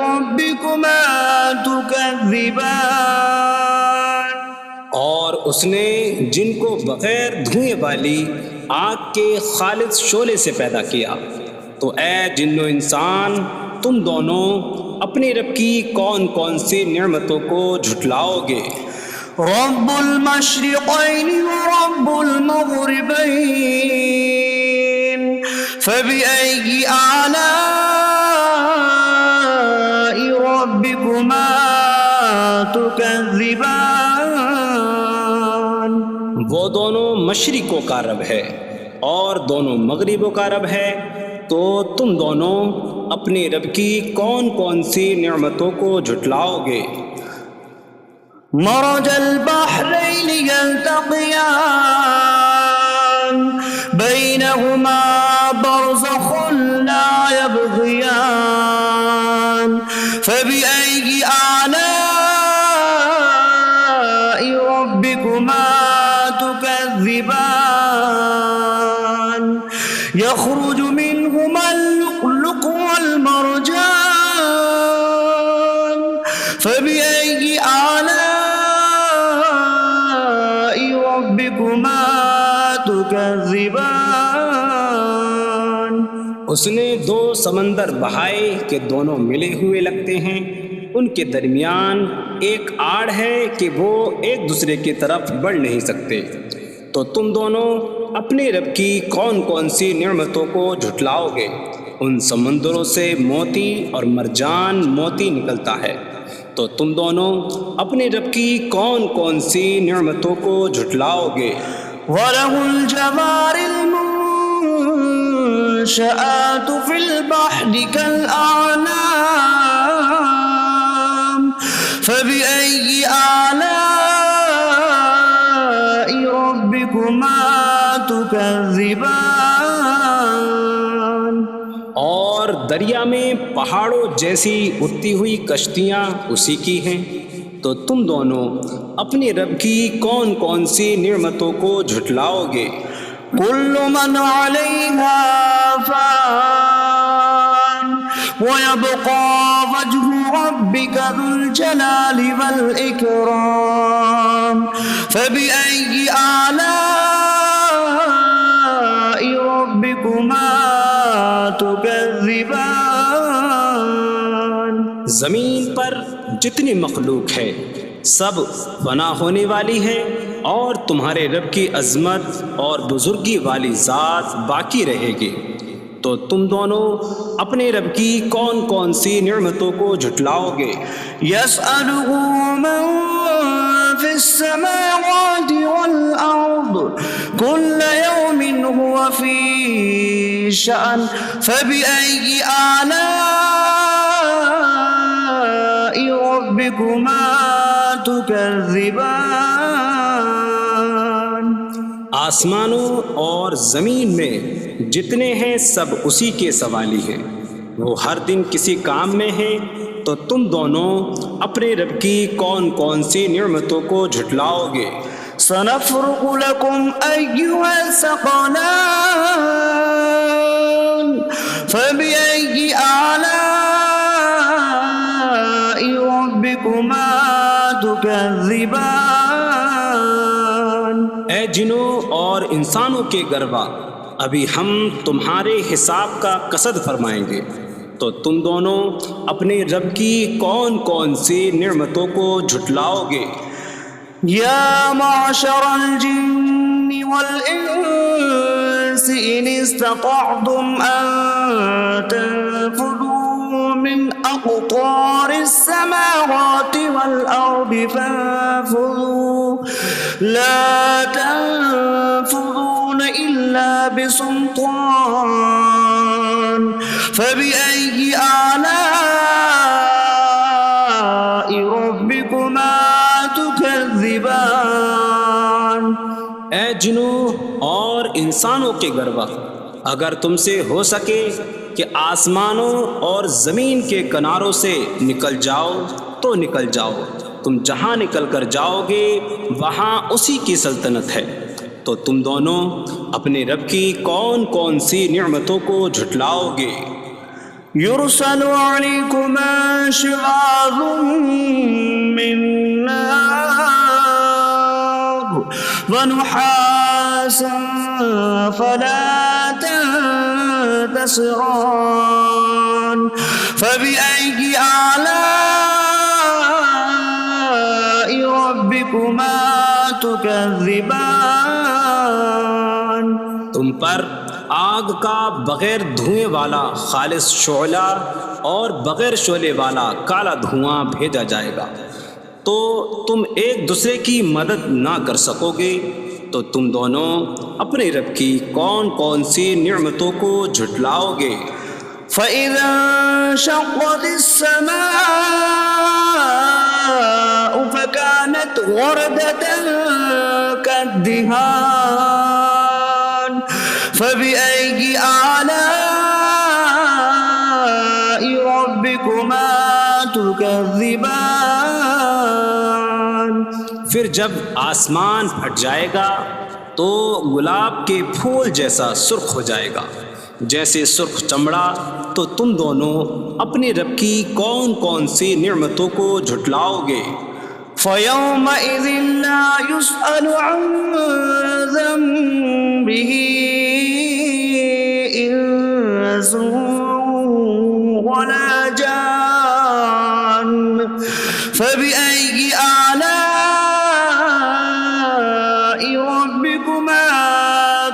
A: ربكما تكذبان،
B: اور اس نے جن کو بغیر دھوئیں والی آگ کے خالص شعلے سے پیدا کیا۔ تو اے جن و انسان، تم دونوں اپنی رب کی کون کون سی نعمتوں کو جھٹلاؤ گے؟
A: رب المشرقین ورب المغربین فبأي آلاء ربكما تكذبان،
B: وہ دونوں مشرقوں کا رب ہے اور دونوں مغربوں کا رب ہے، تو تم دونوں اپنی رب کی کون کون سی نعمتوں کو جھٹلاؤ گے؟
A: مرج البحرین یلتقیان بینہما برزخ لا یبغیان فبأي آلاء ربكما تكذبان، يخرج منهما اللؤلؤ والمرجان فبأي آلاء ربكما تكذبان
B: اس نے دو سمندر بہائے کہ دونوں ملے ہوئے لگتے ہیں، ان کے درمیان ایک آڑ ہے کہ وہ ایک دوسرے کی طرف بڑھ نہیں سکتے، تو تم دونوں اپنے رب کی کون کون سی نعمتوں کو جھٹلاؤ گے؟ ان سمندروں سے موتی اور مرجان موتی نکلتا ہے، تو تم دونوں اپنے رب کی کون کون سی نعمتوں کو جھٹلاؤ گے؟
A: وَلَهُ الْجَوَارِ الْمُنشَآتُ فِي الْبَحْرِ كَالْأَعْلَامِ فَبِأَيِّ آلَاءِ رَبِّكُمَا تُكَذِّبَانِ
B: اور دریا میں پہاڑوں جیسی اڑتی ہوئی کشتیاں اسی کی ہیں، تو تم دونوں اپنے رب کی کون کون سی نعمتوں کو جھٹلاؤ گے؟
A: كل من عليها فان ويبقى وجه ربك ذو الجلال والإكرام فبأي آلاء ربكما تكذبان
B: زمین پر جتنی مخلوق ہے سب فنا ہونے والی ہے، اور تمہارے رب کی عظمت اور بزرگی والی ذات باقی رہے گی، تو تم دونوں اپنے رب کی کون کون سی نعمتوں کو جھٹلاؤ گے؟
A: يسأله من في السماوات والأرض كل يوم هو في شأن فبأي آلاء ربكما تكذبان
B: آسمانوں اور زمین میں جتنے ہیں سب اسی کے سوالی ہیں، وہ ہر دن کسی کام میں ہیں، تو تم دونوں اپنے رب کی کون کون سی نعمتوں کو جھٹلاؤ گے؟
A: سنفرغ لكم أيها الثقلان فبأي آلاء ربكما تكذبان
B: اے جنوں اور انسانوں کے گروہ، ابھی ہم تمہارے حساب کا قصد فرمائیں گے، تو تم دونوں اپنے رب کی کون کون سی نعمتوں کو جھٹلاؤ گے؟
A: يا معشر الجن والإنس إن استطعتم أن تنفذوا من أقطار السماوات والأرض فانفذوا لا تنفذون إلا بسلطان فبأي آلاء ربكما تكذبان
B: اے جنوں اور انسانوں کے گروہ، اگر تم سے ہو سکے کہ آسمانوں اور زمین کے کناروں سے نکل جاؤ تو نکل جاؤ، تم جہاں نکل کر جاؤ گے وہاں اسی کی سلطنت ہے، تو تم دونوں اپنے رب کی کون کون سی نعمتوں کو جھٹلاؤ گے؟
A: يرسل عليكما شواظ من نار ونحاسا فلا تنتصران فبأي آلاء ربكما تكذبان
B: تم پر آگ کا بغیر دھوئیں والا خالص شعلہ اور بغیر شعلے والا کالا دھواں بھیجا جائے گا، تو تم ایک دوسرے کی مدد نہ کر سکو گے، تو تم دونوں اپنے رب کی کون کون سی نعمتوں کو جھٹلاؤ گے؟
A: فَإِذَا انشَقَّتِ السَّمَاءُ فَكَانَتْ وَرْدَةً كَالدِّهَانِ فَبِأَيِّ آلَاءِ رَبِّكُمَا تُكَذِّبَانِ
B: پھر جب آسمان پھٹ جائے گا تو گلاب کے پھول جیسا سرخ ہو جائے گا، جیسے سرخ چمڑا، تو تم دونوں اپنے رب کی کون کون سی نعمتوں کو جھٹلاؤ گے؟
A: فَيَوْمَئِذٍ لَا يُسْأَلُ عَنْ ذَنبِهِ ربكما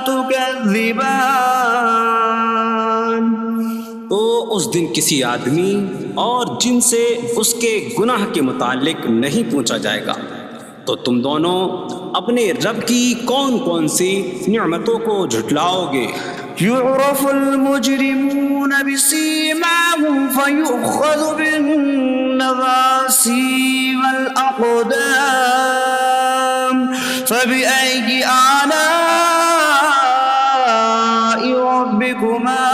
A: تكذبان.
B: تو اس دن کسی آدمی اور جن سے اس کے گناہ کے متعلق نہیں پوچھا جائے گا، تو تم دونوں اپنے رب کی کون کون سی نعمتوں کو جھٹلاؤ گے؟
A: يعرف المجرمون بسيماهم فيؤخذ بالنواصي والأقدام فبأي آلاء ربكما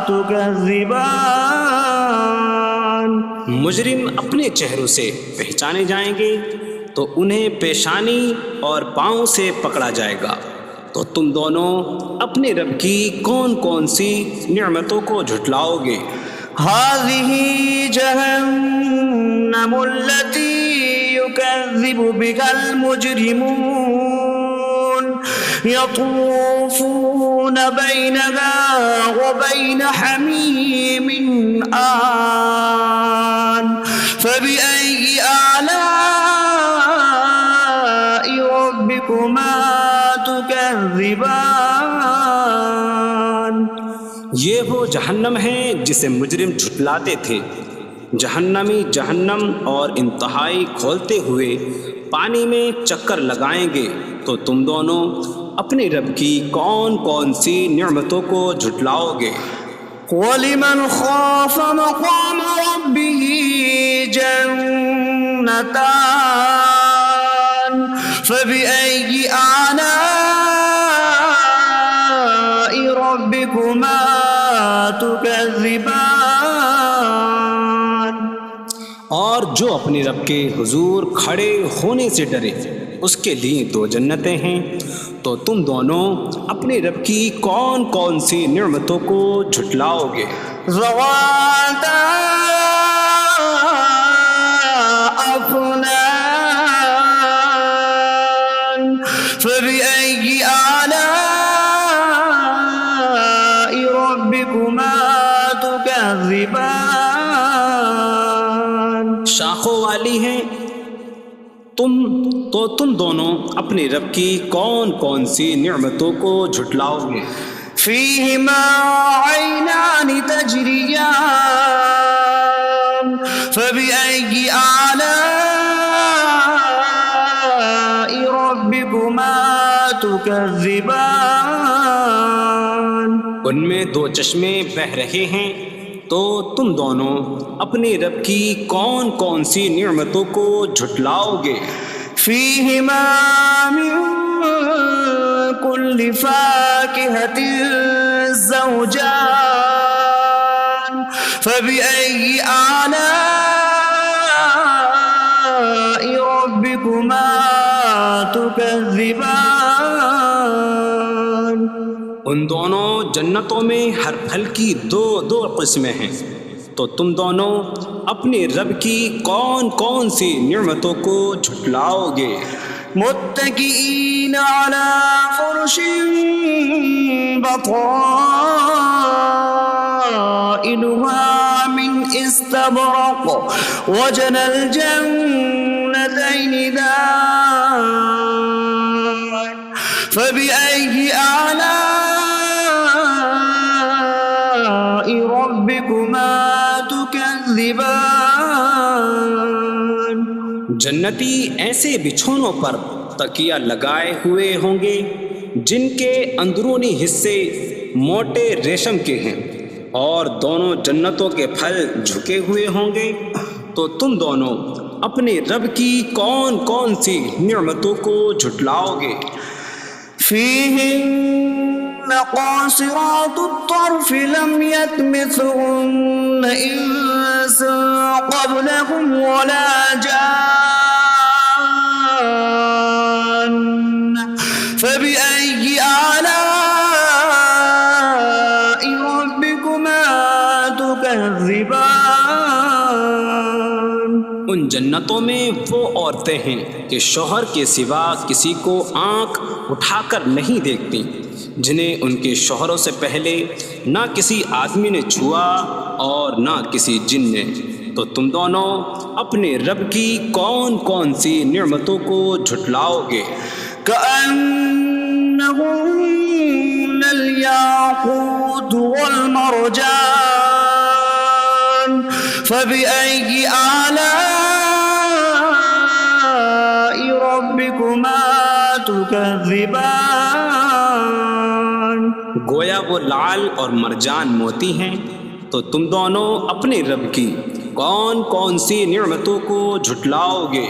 A: تكذبان.
B: مجرم اپنے چہروں سے پہچانے جائیں گے تو انہیں پیشانی اور پاؤں سے پکڑا جائے گا. تو تم دونوں اپنے رب کی کون کون سی نعمتوں کو جھٹلاؤ گے؟
A: هذه جهنم التي يكذب بها المجرمون يطوفون بينها وبين حميم آن فبأي آلاء ربكما تكذبان.
B: یہ وہ جہنم ہے جسے مجرم جھٹلاتے تھے. جہنمی جہنم اور انتہائی کھولتے ہوئے پانی میں چکر لگائیں گے. تو تم دونوں اپنے رب کی کون کون سی نعمتوں کو جھٹلاؤ گے؟
A: وَلِمَنْ خَافَ مَقَامَ رَبِّهِ جَنَّتَانِ فَبِأَيِّ آلَاءِ رَبِّكُمَا تُكَذِّبَانِ.
B: اور جو اپنے رب کے حضور کھڑے ہونے سے ڈرے اس کے لیے دو جنتیں ہیں. تو تم دونوں اپنے رب کی کون کون سی نعمتوں کو جھٹلاؤ گے؟
A: ذواتا أفنان فبأي آلاء ربكما تكذبان.
B: شاخوں والی ہیں. تم دونوں اپنے رب کی کون کون سی نعمتوں کو جھٹلاؤ گے؟
A: فيهما عينان تجريان فبأي آلاء ربكما تكذبان.
B: ان میں دو چشمے بہہ رہے ہیں. تو تم دونوں اپنے رب کی کون کون سی نعمتوں کو جھٹلاؤ گے؟
A: فيهما من كل فاكهة زوجان فبأي آلاء ربكما تكذبان.
B: ان دونوں جنتوں میں ہر پھل کی دو قسمیں ہیں. تو تم دونوں اپنے رب کی کون کون سی نعمتوں کو جھٹلاؤ گے؟
A: متكئين على فرش بطائنها من استبرق وجنى الجنتين دان فبأي آلاء ربكما تكذبان.
B: جنتی ایسے بچھونوں پر تکیہ لگائے ہوئے ہوں گے جن کے اندرونی حصے موٹے ریشم کے ہیں اور دونوں جنتوں کے پھل جھکے ہوئے ہوں گے. تو تم دونوں اپنے رب کی کون کون سی نعمتوں کو جھٹلاؤ گے؟
A: فيهن قاصرات الطرف لم يطمثهن إنس قبلهم ولا جان فبأي آلاء ربكما تكذبان.
B: ان جنتوں میں وہ عورتیں ہیں کہ شوہر کے سوا کسی کو آنکھ اٹھا کر نہیں دیکھتی، جنہیں ان کے شوہروں سے پہلے نہ کسی آدمی نے چھوا اور نہ کسی جن نے. تو تم دونوں اپنے رب کی کون کون سی نعمتوں کو جھٹلاؤ گے؟
A: كأنهن الياقوت والمرجان فبأي آلاء ربكما تكذبان.
B: گویا وہ لعل اور مرجان موتی ہیں، تو تم دونوں اپنے رب کی کون کون سی نعمتوں کو جھٹلاؤ گے؟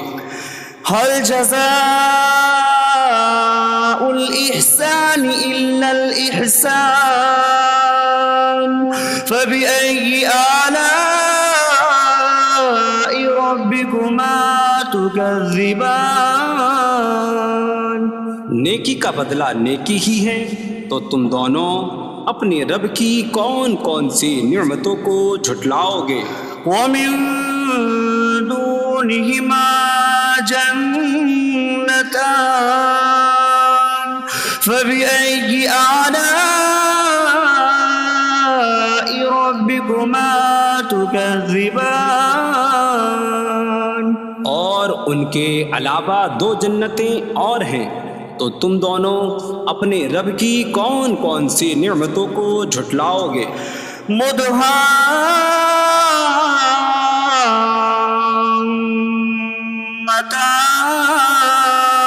A: هل جزاء الإحسان إلا الإحسان فبأي آلاء ربكما تكذبان.
B: نیکی کا بدلہ نیکی ہی ہے، تو تم دونوں اپنے رب کی کون کون سی نعمتوں کو جھٹلاؤ گے؟
A: ومن دونهما جنتان فبأي آلاء ربكما تكذبان.
B: اور ان کے علاوہ دو جنتیں اور ہیں، تو تم دونوں اپنے رب کی کون کون سی نعمتوں کو جھٹلاؤ گے؟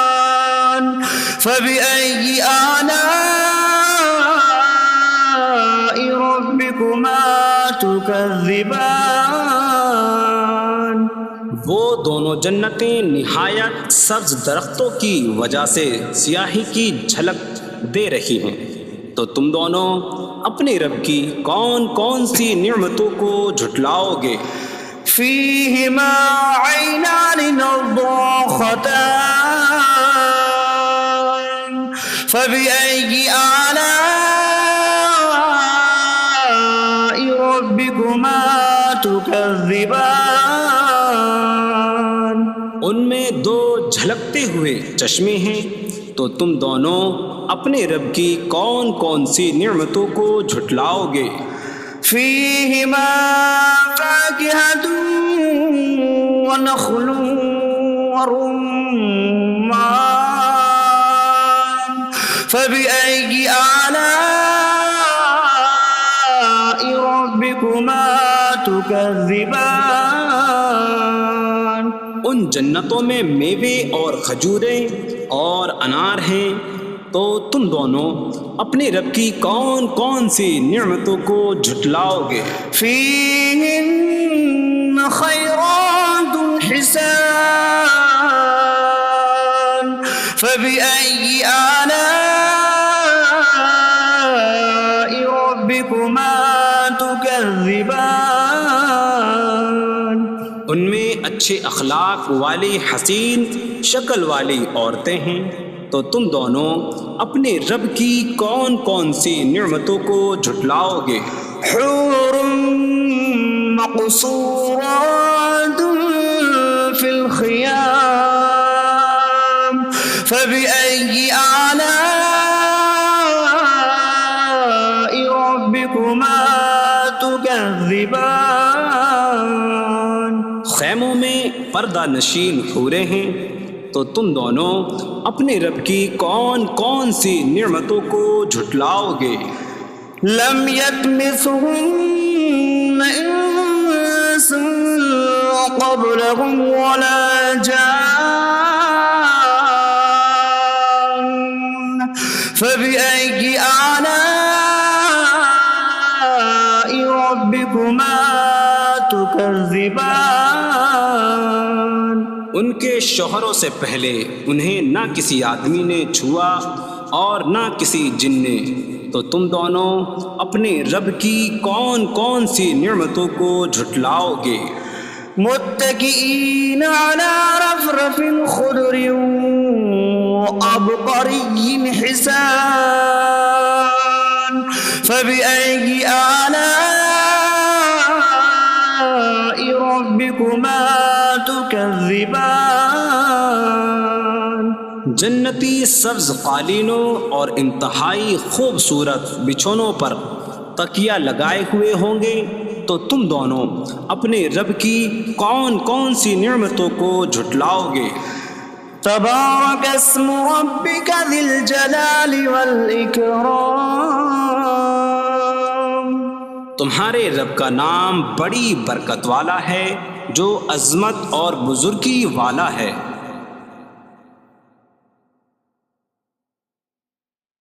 A: مدهامتان فبأي آلاء ربكما تكذبان.
B: وہ دونوں جنتیں نہایت سبز درختوں کی وجہ سے سیاہی کی جھلک دے رہی ہیں، تو تم دونوں اپنے رب کی کون کون سی نعمتوں کو جھٹلاؤ گے؟
A: فيهما عينان نضاختان فبأي آلاء ربكما تكذبان.
B: ان میں دو جھلکتے ہوئے چشمے ہیں، تو تم دونوں اپنے رب کی کون کون سی نعمتوں کو جھٹلاؤ گے؟
A: فيهما فاكهة ونخل ورمان فبأي آلاء ربكما تكذبان.
B: ان جنتوں میں میوے اور کھجوریں اور انار ہیں، تو تم دونوں اپنے رب کی کون کون سی نعمتوں کو جھٹلاؤ گے؟
A: فيهن خيرات حسان فبأي آلاء ربكما تكذبان.
B: ان میں اچھے اخلاق والی حسین شکل والی عورتیں ہیں، تو تم دونوں اپنے رب کی کون کون سی نعمتوں کو جھٹلاؤ گے؟
A: حور مقصورات في الخيام فبأي آلاء ربكما تكذبان.
B: خیموں میں پردہ نشین حوریں ہیں، تو تم دونوں اپنے رب کی کون کون سی نعمتوں کو جھٹلاؤ گے؟
A: لم يطمثهن انس قبلهم ولا جان فبأي آلاء ربكما تكذبان.
B: ان کے شوہروں سے پہلے انہیں نہ کسی آدمی نے چھوا اور نہ کسی جن نے، تو تم دونوں اپنے رب کی کون کون سی نعمتوں کو جھٹلاؤ گے؟
A: متكئين على رفرف خضر وعبقري حسان فبأي آلاء ربكما تكذبان.
B: جنتی سبز قالینوں اور انتہائی خوبصورت بچھونوں پر تکیہ لگائے ہوئے ہوں گے، تو تم دونوں اپنے رب کی کون کون سی نعمتوں کو جھٹلاؤ گے؟
A: تبارك اسم ربك ذي الجلال والإكرام.
B: تمہارے رب کا نام بڑی برکت والا ہے جو عظمت اور بزرگی والا ہے.